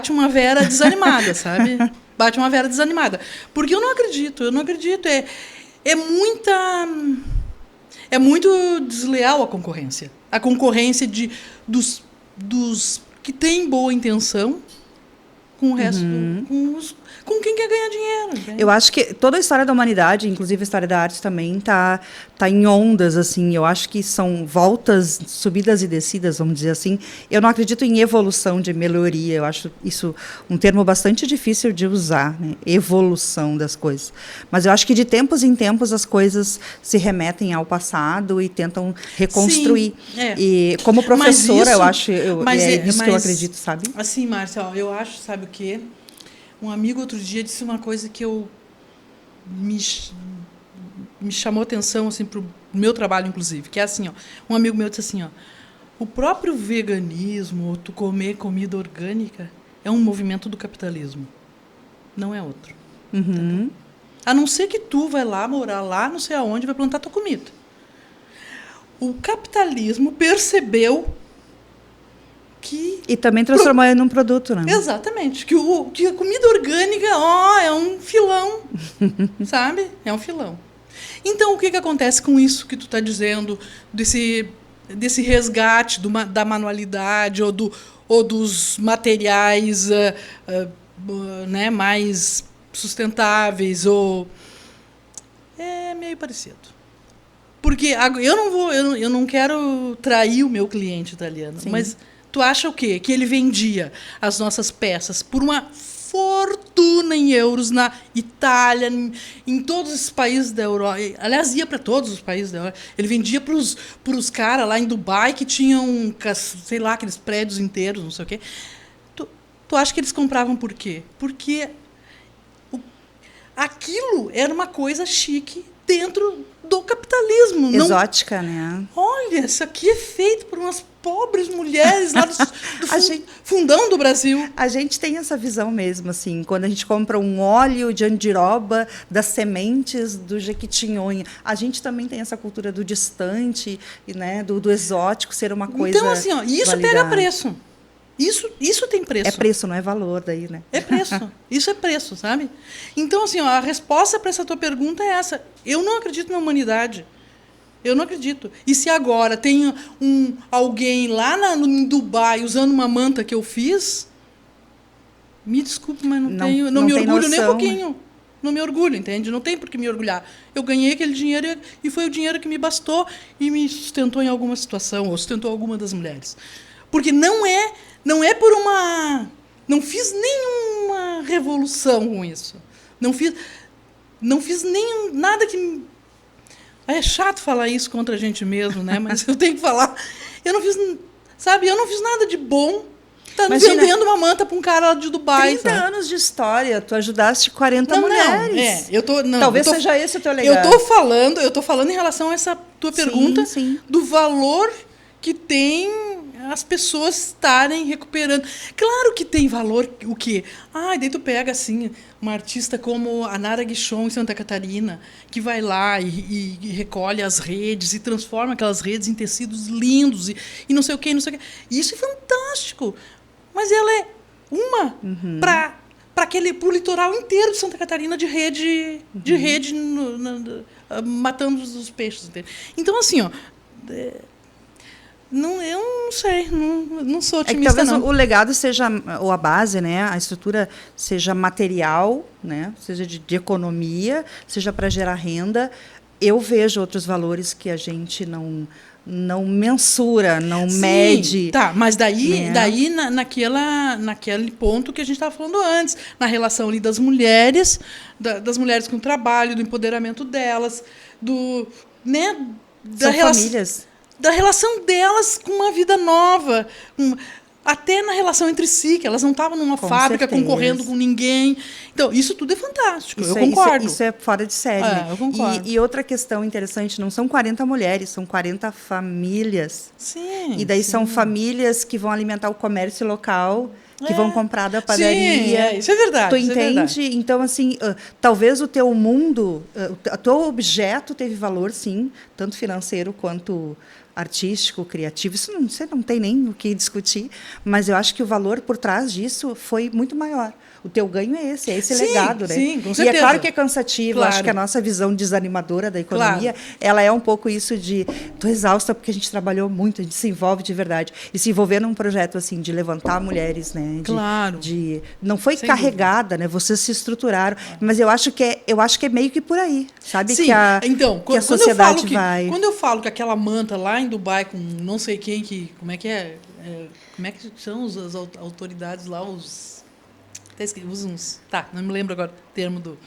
uma Vera desanimada, sabe? Bate uma Vera desanimada. Porque eu não acredito. É muito desleal a concorrência. A concorrência dos que têm boa intenção com o resto, com quem quer ganhar dinheiro. Entende?
Eu acho que toda a história da humanidade, inclusive a história da arte também, tá em ondas, assim. Eu acho que são voltas, subidas e descidas, vamos dizer assim. Eu não acredito em evolução, de melhoria. Eu acho isso um termo bastante difícil de usar, né? Evolução das coisas. Mas eu acho que de tempos em tempos as coisas se remetem ao passado e tentam reconstruir.
Sim,
E como professora,
isso,
eu acho, é isso que eu acredito, sabe?
Assim, Márcia, eu acho, sabe o quê? Um amigo outro dia disse uma coisa que me chamou atenção assim, para o meu trabalho, inclusive, que é assim, ó, um amigo meu disse assim, ó, o próprio veganismo, ou tu comer comida orgânica, é um movimento do capitalismo, não é outro.
Uhum.
A não ser que tu vai lá, morar lá, não sei aonde, vai plantar tua comida. O capitalismo percebeu que...
E também transformou ele num produto, né?
Exatamente. Que a comida orgânica, é um filão, sabe? É um filão. Então, o que acontece com isso que tu está dizendo, desse resgate da manualidade ou dos materiais né, mais sustentáveis? É meio parecido. Porque eu não quero trair o meu cliente italiano, sim, mas... Tu acha o quê? Que ele vendia as nossas peças por uma fortuna em euros na Itália, em todos os países da Europa. Aliás, ia para todos os países da Europa. Ele vendia para os caras lá em Dubai que tinham, sei lá, aqueles prédios inteiros, não sei o quê. Tu acha que eles compravam por quê? Porque aquilo era uma coisa chique dentro do capitalismo.
Exótica, né?
Olha, isso aqui é feito por umas pobres mulheres lá do fundão do Brasil.
A gente tem essa visão mesmo, assim, quando a gente compra um óleo de andiroba das sementes do jequitinhonha. A gente também tem essa cultura do distante, né, do exótico ser uma coisa.
Então, assim, ó, isso pega preço. Isso tem preço.
É preço, não é valor daí, né?
É preço. Isso é preço, sabe? Então, assim, ó, a resposta para essa tua pergunta é essa. Eu não acredito na humanidade. Eu não acredito. E se agora tem alguém lá em Dubai usando uma manta que eu fiz, me desculpe, mas não me orgulho nem um pouquinho. Não me orgulho, entende? Não tem por que me orgulhar. Eu ganhei aquele dinheiro e foi o dinheiro que me bastou e me sustentou em alguma situação, ou sustentou alguma das mulheres. Porque não é por uma... Não fiz nenhuma revolução com isso. Não fiz nada que... É chato falar isso contra a gente mesmo, né? Mas eu tenho que falar. Eu não fiz nada de bom. Vendendo uma manta para um cara lá de Dubai.
30 anos de história, tu ajudaste 40 mulheres. Talvez seja esse o teu legado.
Eu tô falando em relação a essa tua pergunta,
sim.
Do valor que tem as pessoas estarem recuperando. Claro que tem valor o quê? Daí tu pega assim, uma artista como a Nara Guichon em Santa Catarina, que vai lá e recolhe as redes e transforma aquelas redes em tecidos lindos e não sei o quê, não sei o quê. Isso é fantástico. Mas ela é uma para pro litoral inteiro de Santa Catarina de rede, matando os peixes. Entende? Então, assim, ó... eu não sei, não sou otimista,
talvez
não.
O legado seja, ou a base, né, a estrutura seja material, né, seja de economia, seja para gerar renda. Eu vejo outros valores que a gente não mensura, não mede.
Tá, mas daí naquele ponto que a gente estava falando antes, na relação ali das mulheres com o trabalho, do empoderamento delas, né,
São famílias.
da relação delas com uma vida nova, até na relação entre si, que elas não estavam numa fábrica
certeza.
concorrendo com ninguém. Então, isso tudo é fantástico,
Isso
eu concordo.
Isso é fora de série. Né?
Eu concordo.
E outra questão interessante, não são 40 mulheres, são 40 famílias.
Sim.
E daí
sim.
são famílias que vão alimentar o comércio local, que vão comprar da padaria.
Sim, isso é verdade.
Tu
isso
entende?
É verdade.
Então, assim, talvez o teu mundo, o teu objeto teve valor, sim, tanto financeiro quanto artístico, criativo. Isso não, você não tem nem o que discutir, mas eu acho que o valor por trás disso foi muito maior. O teu ganho é esse
Sim,
legado, né?
Sim, com
certeza.
certeza.
E é claro que é cansativo,
Claro.
acho que a nossa visão desanimadora da economia, ela é um pouco isso de, tô exausta porque a gente trabalhou muito, a gente se envolve de verdade. E se envolver num projeto assim, de levantar mulheres, né?
Claro.
Não foi
Sem
carregada,
dúvida.
né? Vocês se estruturaram, mas eu acho que é meio que por aí, sabe?
Sim,
então, que a sociedade vai...
Quando eu falo que aquela manta lá em Dubai com não sei quem que... Como é que é? Como é que são as autoridades lá, os... uns, tá, não me lembro agora o termo do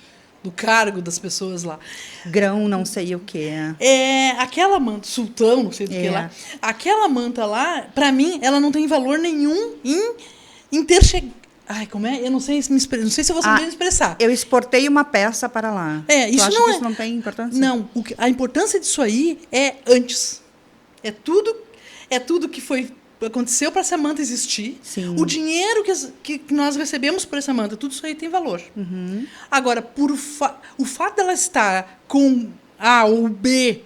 cargo das pessoas lá.
Grão, não sei o quê.
Aquela manta, sultão, não sei do que lá. Aquela manta lá, para mim, ela não tem valor nenhum em ter chegado. Ai, como é? Eu não sei se eu vou saber me expressar.
Eu exportei uma peça para lá.
Isso
tu
não
que isso não tem importância?
Não, a importância disso aí é antes. É tudo que aconteceu para essa manta existir.
Sim.
O dinheiro que nós recebemos por essa manta, tudo isso aí tem valor.
Uhum.
Agora, o fato dela estar com A ou B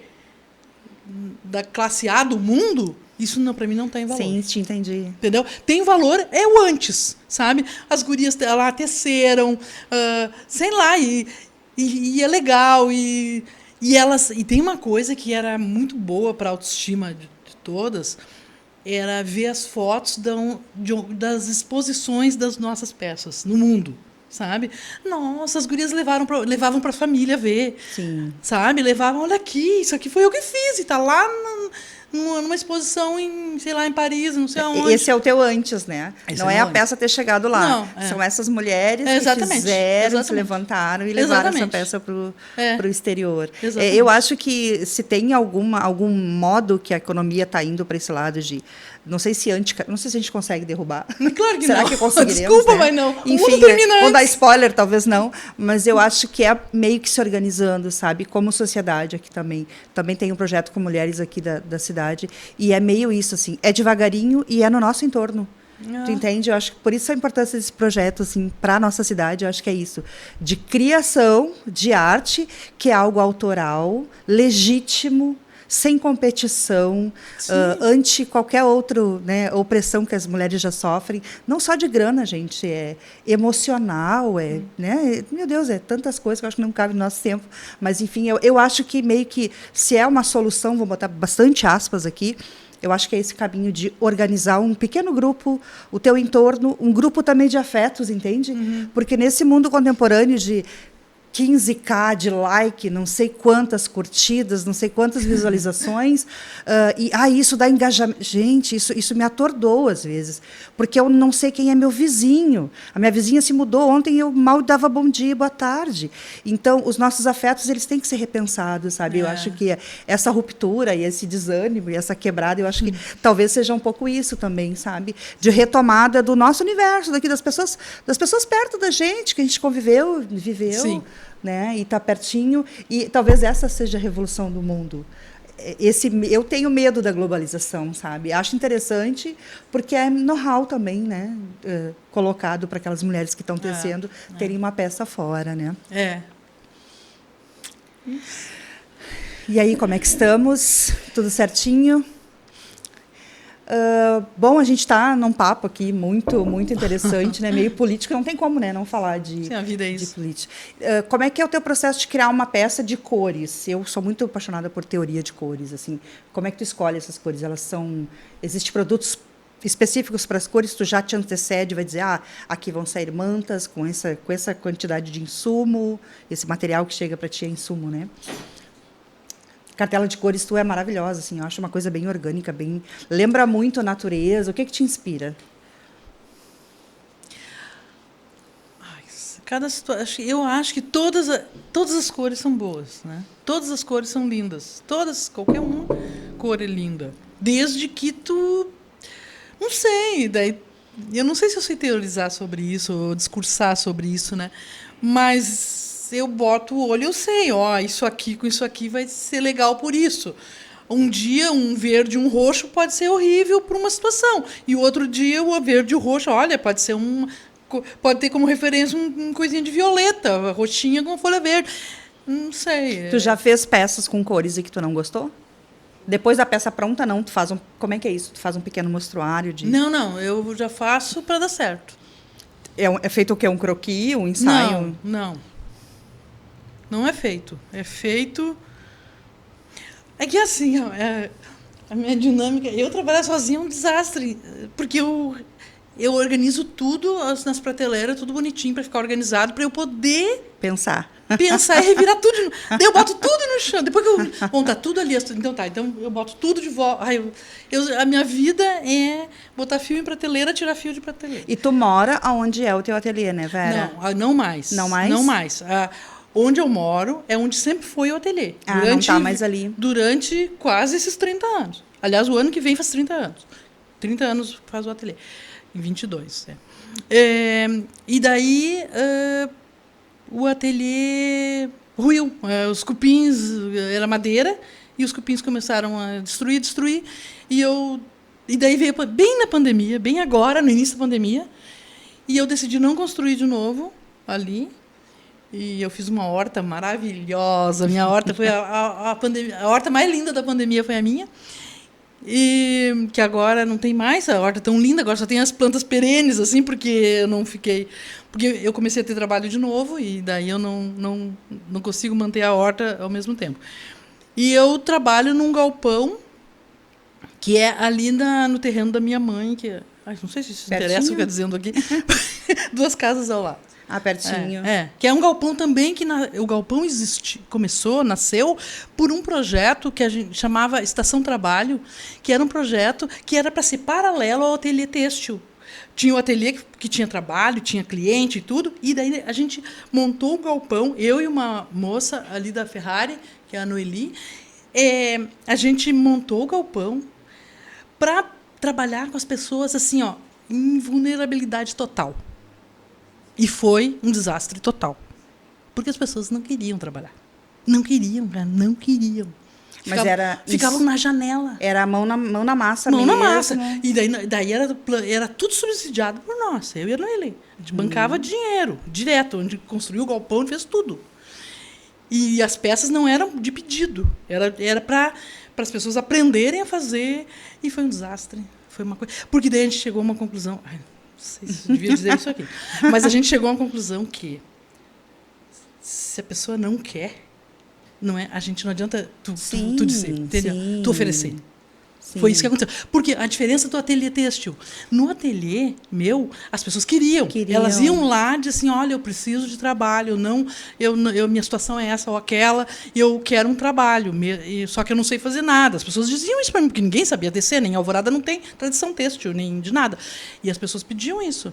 da classe A do mundo, isso para mim não tem valor.
Sim, te entendi.
Entendeu? Tem valor, é o antes, sabe? As gurias lá teceram, sei lá, e é legal. E tem uma coisa que era muito boa para a autoestima de todas, era ver as fotos das exposições das nossas peças no mundo, sabe? Nossa, as gurias levavam para a família ver,
Sim.
sabe? Levavam, olha aqui, isso aqui foi eu que fiz, e está lá numa exposição em, sei lá, em Paris, não sei aonde.
Esse é o teu antes, né?
Esse
não
é
é a
antes.
peça ter chegado lá.
Não,
São essas mulheres que fizeram, se levantaram e levaram essa peça para o exterior. Eu acho que se tem algum modo que a economia está indo para esse lado de... Não sei se a gente consegue derrubar.
Claro que
Será
não.
que conseguiremos?
Desculpa,
né?
mas não.
Enfim, vou dar spoiler, talvez não. Mas eu acho que é meio que se organizando, sabe? Como sociedade aqui também. Também tem um projeto com mulheres aqui da cidade. E é meio isso, assim. É devagarinho e é no nosso entorno. Tu entende? Eu acho que por isso a importância desse projeto, assim, para a nossa cidade, eu acho que é isso. De criação de arte, que é algo autoral, legítimo, sem competição, ante qualquer outra, né, opressão que as mulheres já sofrem, não só de grana, gente, é emocional, né, meu Deus, é tantas coisas que eu acho que não cabe no nosso tempo, mas, enfim, eu acho que meio que, se é uma solução, vou botar bastante aspas aqui, eu acho que é esse caminho de organizar um pequeno grupo, o teu entorno, um grupo também de afetos, entende? Uhum. Porque nesse mundo contemporâneo de 15K de like, não sei quantas curtidas, não sei quantas visualizações, isso dá engajamento. Gente, isso me atordoa às vezes, porque eu não sei quem é meu vizinho. A minha vizinha se mudou ontem e eu mal dava bom dia e boa tarde. Então, os nossos afetos, eles têm que ser repensados, sabe? Eu acho que essa ruptura e esse desânimo e essa quebrada, eu acho que talvez seja um pouco isso também, sabe? De retomada do nosso universo, daqui das pessoas perto da gente, que a gente viveu.
Sim.
Né? E está pertinho, e talvez essa seja a revolução do mundo. Eu tenho medo da globalização, sabe? Acho interessante, porque é know-how também, né? Colocado para aquelas mulheres que estão tecendo terem uma peça fora, né? E aí, como é que estamos? Tudo certinho? Bom, a gente está num papo aqui muito, muito interessante, né? Meio político, não tem como, né? Não falar de,
Sim, a vida é isso.
De política. Como é que é o teu processo de criar uma peça de cores? Eu sou muito apaixonada por teoria de cores, assim. Como é que tu escolhe essas cores? Existem produtos específicos para as cores? Tu já te antecede, vai dizer, aqui vão sair mantas com essa quantidade de insumo, esse material que chega para ti é insumo, né? Cartela de cores, tu é maravilhosa, assim, eu acho uma coisa bem orgânica, lembra muito a natureza. O que te inspira?
Eu acho que todas as cores são boas, né? Todas as cores são lindas. Qualquer uma cor é linda. Desde que tu... Não sei, daí... Eu não sei se eu sei teorizar sobre isso, ou discursar sobre isso, né? Mas eu boto o olho e eu sei, isso aqui com isso aqui vai ser legal por isso. Um dia, um verde e um roxo pode ser horrível por uma situação. E o outro dia, o verde e o roxo, olha, pode ter como referência uma coisinha de violeta, roxinha com folha verde. Não sei.
Tu já fez peças com cores e que tu não gostou? Depois da peça pronta, não. Tu faz como é que é isso? Tu faz um pequeno mostruário de...
Não. Eu já faço para dar certo.
É feito o quê? Um croquis, um ensaio?
Não. Não é feito. É feito... É que assim, a minha dinâmica... Eu trabalhar sozinha é um desastre, porque eu organizo tudo nas prateleiras, tudo bonitinho para ficar organizado, para eu poder...
Pensar
e revirar tudo. Daí eu boto tudo no chão. Depois que eu... Bom, tá tudo ali. Então eu boto tudo de volta. A minha vida é botar fio em prateleira, tirar fio de prateleira.
E tu mora onde é o teu ateliê, né, Vera?
Não mais.
Não mais?
Não mais. Onde eu moro é onde sempre foi o ateliê.
Não tá mais ali.
Durante quase esses 30 anos. Aliás, o ano que vem faz 30 anos. 30 anos faz o ateliê. Em 22. E daí, o ateliê ruiu. Os cupins, era madeira, e os cupins começaram a destruir. E daí veio bem na pandemia, bem agora, no início da pandemia, e eu decidi não construir de novo ali. E eu fiz uma horta maravilhosa. Minha horta foi a horta mais linda da pandemia foi a minha. E que agora não tem mais a horta tão linda, agora só tem as plantas perenes, assim, porque eu comecei a ter trabalho de novo e daí eu não consigo manter a horta ao mesmo tempo. E eu trabalho num galpão que é ali no terreno da minha mãe, que não sei se isso interessa o que eu estou dizendo aqui, 2 casas ao lado.
Pertinho.
Que é um galpão também que o galpão nasceu por um projeto que a gente chamava Estação Trabalho, que era um projeto que era para ser paralelo ao ateliê têxtil. Tinha o ateliê que tinha trabalho, tinha cliente e tudo, e daí a gente montou o galpão, eu e uma moça ali da Ferrari, que é a Noeli, a gente montou o galpão para trabalhar com as pessoas assim, em vulnerabilidade total. E foi um desastre total. Porque as pessoas não queriam trabalhar. Não queriam, cara, não queriam.
Mas
ficavam na janela.
Era mão na massa
mesmo.
Mão
na massa. E daí era tudo subsidiado por nós, eu e a Noeli. A gente bancava dinheiro, direto, onde construiu o galpão, fez tudo. E as peças não eram de pedido. Era para as pessoas aprenderem a fazer. E foi um desastre. Foi uma coisa. Porque daí a gente chegou a uma conclusão... Não sei se eu devia dizer isso aqui. Mas a gente chegou a uma conclusão que se a pessoa não quer, a gente não adianta tu dizer, entendeu?
Sim.
Tu oferecer.
Sim.
Foi isso que aconteceu. Porque a diferença do ateliê têxtil. No ateliê meu, as pessoas queriam. Elas iam lá e diziam assim, olha, eu preciso de trabalho, minha situação é essa ou aquela, eu quero um trabalho, só que eu não sei fazer nada. As pessoas diziam isso para mim, porque ninguém sabia tecer, nem Alvorada não tem tradição têxtil, nem de nada. E as pessoas pediam isso.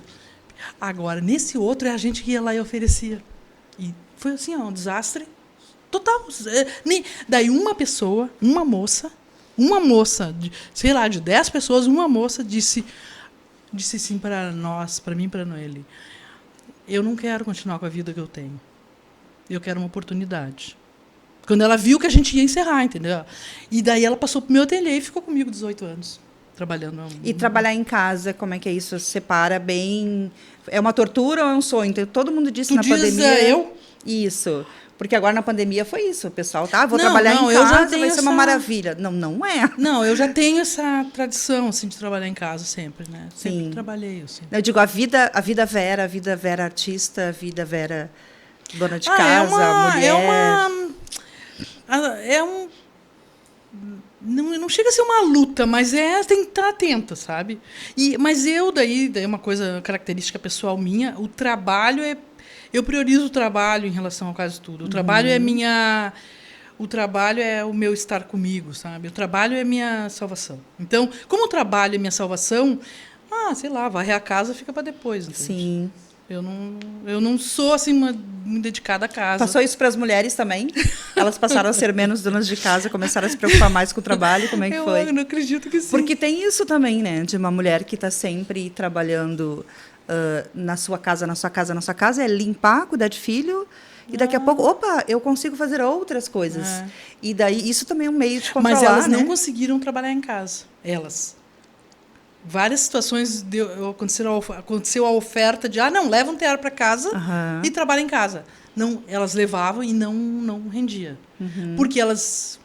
Agora, nesse outro, a gente que ia lá e oferecia. E foi assim, um desastre total. Daí uma moça, de 10 pessoas, uma moça disse assim para nós, para mim e para a Noeli, eu não quero continuar com a vida que eu tenho. Eu quero uma oportunidade. Quando ela viu que a gente ia encerrar, entendeu? E daí ela passou para o meu ateliê e ficou comigo 18 anos, trabalhando.
E trabalhar em casa, como é que é isso? Separa bem... É uma tortura ou é um sonho? Então, todo mundo disse na pandemia... Isso. Porque agora na pandemia foi isso. O pessoal vou trabalhar em casa, vai ser uma maravilha. Não é.
Não, eu já tenho essa tradição assim, de trabalhar em casa sempre, né? Sempre trabalhei assim.
Eu digo, a vida Vera artista, a vida Vera dona de casa, mulher.
Não chega a ser uma luta, mas tem que estar atenta, sabe? Mas daí é uma coisa característica pessoal minha, o trabalho eu priorizo o trabalho em relação a quase tudo. O trabalho o trabalho é o meu estar comigo, sabe? O trabalho é minha salvação. Então, como o trabalho é minha salvação, sei lá, varrer a casa fica para depois. Entende?
Sim.
Eu não sou assim muito dedicada à casa.
Passou isso para as mulheres também? Elas passaram a ser menos donas de casa, começaram a se preocupar mais com o trabalho? Como é que foi?
Eu não acredito que sim.
Porque tem isso também, né? De uma mulher que está sempre trabalhando na sua casa, é limpar, cuidar de filho, e daqui a pouco, opa, eu consigo fazer outras coisas. E daí, isso também é um meio de controlar,
mas elas não
né?
conseguiram trabalhar em casa. Elas. Várias situações aconteceu a oferta de, não, leva um tear para casa e trabalha em casa. Não, elas levavam e não rendia. Porque elas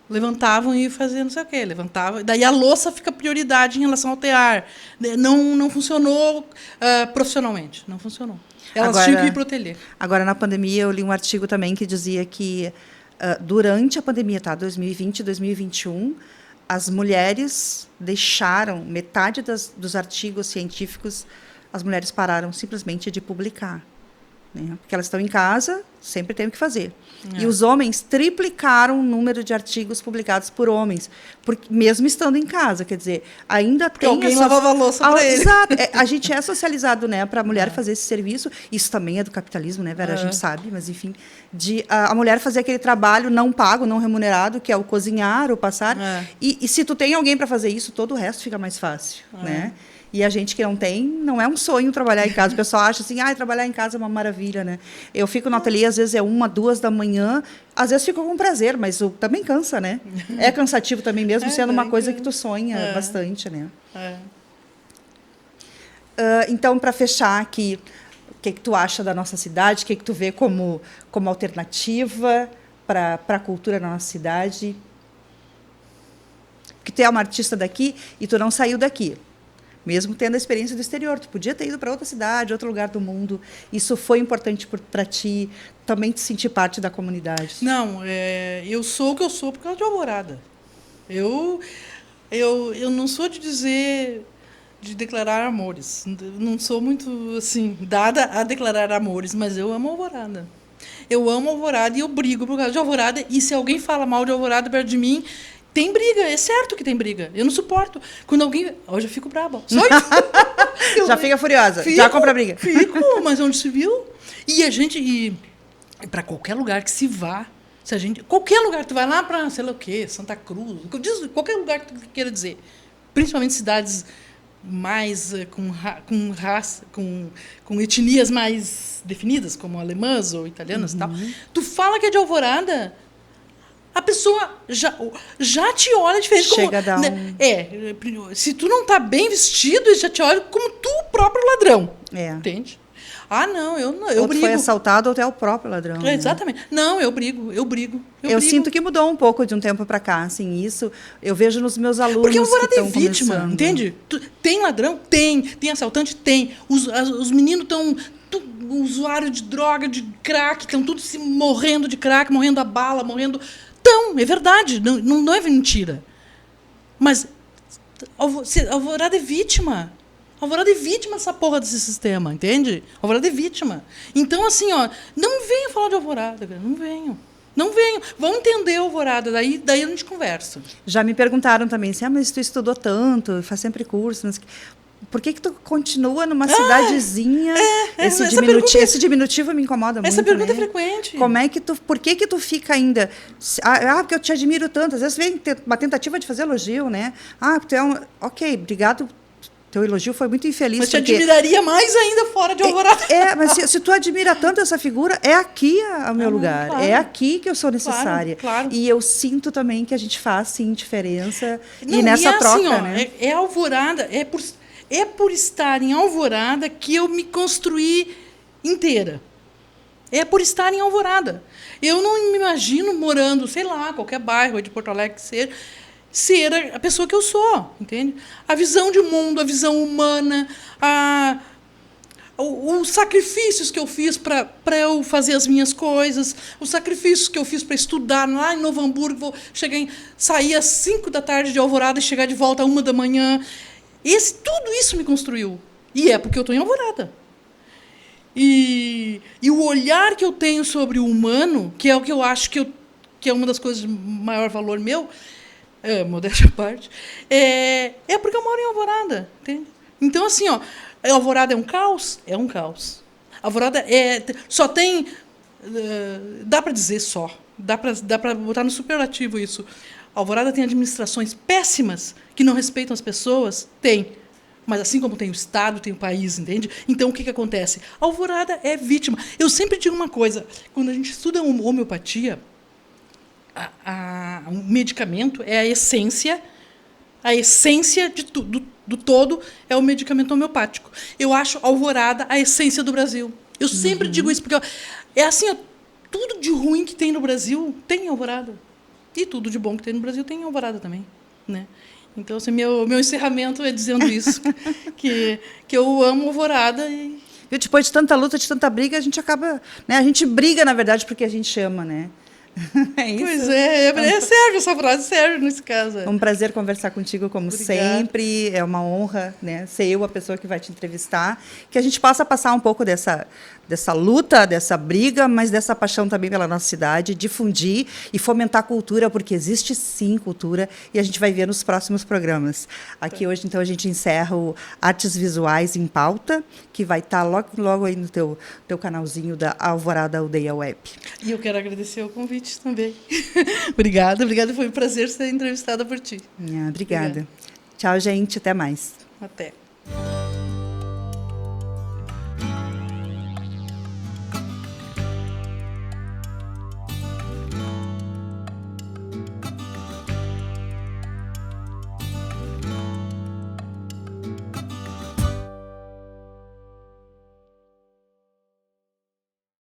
levantavam e faziam não sei o quê. Levantavam, daí a louça fica prioridade em relação ao tear. Não funcionou profissionalmente. Não funcionou. Elas tinham que ir para o ateliê.
Agora, na pandemia, eu li um artigo também que dizia que durante a pandemia, 2020 e 2021, as mulheres deixaram, metade dos artigos científicos, as mulheres pararam simplesmente de publicar. Né? Porque elas estão em casa, sempre tem o que fazer. E os homens triplicaram o número de artigos publicados por homens, mesmo estando em casa. Quer dizer, ainda
porque
tem...
alguém lavava a louça para ele.
Exato. A gente é socializado, né, para a mulher fazer esse serviço. Isso também é do capitalismo, né, Vera? A gente sabe, mas enfim. A mulher fazer aquele trabalho não pago, não remunerado, que é o cozinhar, o passar. E se tu tem alguém para fazer isso, todo o resto fica mais fácil, né? E a gente que não tem, não é um sonho trabalhar em casa. O pessoal acha assim, trabalhar em casa é uma maravilha, né? Eu fico no ateliê, às vezes é 1, 2 da manhã, às vezes fico com prazer, mas também cansa, né? É cansativo também, mesmo sendo uma coisa que tu sonha bastante, né? Então, para fechar aqui, o que tu acha da nossa cidade? O que tu vê como alternativa para a cultura na nossa cidade? Porque tu é uma artista daqui e tu não saiu daqui. Mesmo tendo a experiência do exterior, tu podia ter ido para outra cidade, outro lugar do mundo. Isso foi importante para ti também te sentir parte da comunidade?
Não, eu sou o que eu sou por causa de Alvorada. Eu não sou de declarar amores. Não sou muito assim dada a declarar amores, mas eu amo Alvorada. Eu amo Alvorada e eu brigo por causa de Alvorada. E se alguém fala mal de Alvorada perto de mim, tem briga, é certo que tem briga. Eu não suporto. Quando alguém... Hoje eu fico brava. Só isso.
Já fica furiosa, já compra briga.
Fico, mas onde se viu? E para qualquer lugar que se vá, qualquer lugar que tu vai lá para, sei lá o quê, Santa Cruz, qualquer lugar que tu queira dizer, principalmente cidades mais com etnias mais definidas, como alemãs ou italianas e tal, tu fala que é de Alvorada... A pessoa já te olha diferente.
Chega
como,
a dar
se tu não tá bem vestido, ele já te olha como tu, o próprio ladrão. Entende? Não, eu
ou
brigo.
Foi assaltado ou até o próprio ladrão.
Exatamente. Né? Não, eu brigo.
Eu sinto que mudou um pouco de um tempo para cá, assim, isso eu vejo nos meus alunos. Porque
Alvorada
que
é vítima,
começando.
Entende? Tem ladrão? Tem assaltante? Tem. Os meninos estão... usuário de droga, de crack, estão todos se morrendo de crack, morrendo a bala, morrendo... Então, é verdade, não é mentira. Mas Alvorada é vítima. Alvorada é vítima dessa porra desse sistema, entende? Alvorada é vítima. Então, assim, não venham falar de Alvorada, cara, não venham. Não venham. Vão entender Alvorada, daí a gente conversa.
Já me perguntaram também assim, mas tu estudou tanto, faz sempre curso, mas... Por que tu continua numa cidadezinha? Esse diminutivo me incomoda muito.
Essa pergunta
né?
é frequente.
Por que tu fica ainda... porque eu te admiro tanto. Às vezes vem uma tentativa de fazer elogio, né? Tu é Ok, obrigado. Teu elogio foi muito infeliz.
Mas te admiraria mais ainda fora de Alvorada.
Mas se tu admira tanto essa figura, é aqui o meu lugar.
Claro.
É aqui que eu sou necessária.
Claro.
E eu sinto também que a gente faz, sim, diferença. E nessa troca,
assim,
né?
É Alvorada, é por estar em Alvorada que eu me construí inteira. É por estar em Alvorada. Eu não me imagino morando, sei lá, qualquer bairro de Porto Alegre que ser a pessoa que eu sou, entende? A visão de mundo, a visão humana, os sacrifícios que eu fiz para eu fazer as minhas coisas, os sacrifícios que eu fiz para estudar lá em Novo Hamburgo, sair às 5 da tarde de Alvorada e chegar de volta às 1 da manhã. Tudo isso me construiu. E é porque eu estou em Alvorada. E o olhar que eu tenho sobre o humano, que é o que eu acho que é uma das coisas de maior valor meu, modéstia à parte, é porque eu moro em Alvorada. Entende? Então, assim, Alvorada é um caos? É um caos. Alvorada só tem... dá para dizer só. Dá para botar no superlativo isso. Alvorada tem administrações péssimas que não respeitam as pessoas? Tem. Mas assim como tem o Estado, tem o país, entende? Então, o que acontece? Alvorada é vítima. Eu sempre digo uma coisa. Quando a gente estuda homeopatia, o medicamento é a essência do todo é o medicamento homeopático. Eu acho Alvorada a essência do Brasil. Eu sempre digo isso, porque é assim, tudo de ruim que tem no Brasil tem em Alvorada. E tudo de bom que tem no Brasil tem em Alvorada também, né? Então, assim, meu encerramento é dizendo isso, que eu amo Alvorada. E
depois de tanta luta, de tanta briga, a gente acaba... Né? A gente briga, na verdade, porque a gente ama, né? É isso.
Pois é sério, essa frase serve nesse caso.
É um prazer conversar contigo, como sempre. É uma honra, né, ser eu a pessoa que vai te entrevistar. Que a gente possa passar um pouco dessa luta, dessa briga, mas dessa paixão também pela nossa cidade, difundir e fomentar a cultura, porque existe sim cultura, e a gente vai ver nos próximos programas. Aqui hoje, então, a gente encerra o Artes Visuais em Pauta, que vai estar logo aí no teu canalzinho da Alvorada Aldeia Web.
E eu quero agradecer o convite também. Obrigada, foi um prazer ser entrevistada por ti.
Obrigada. Tchau, gente. Até mais.
Até.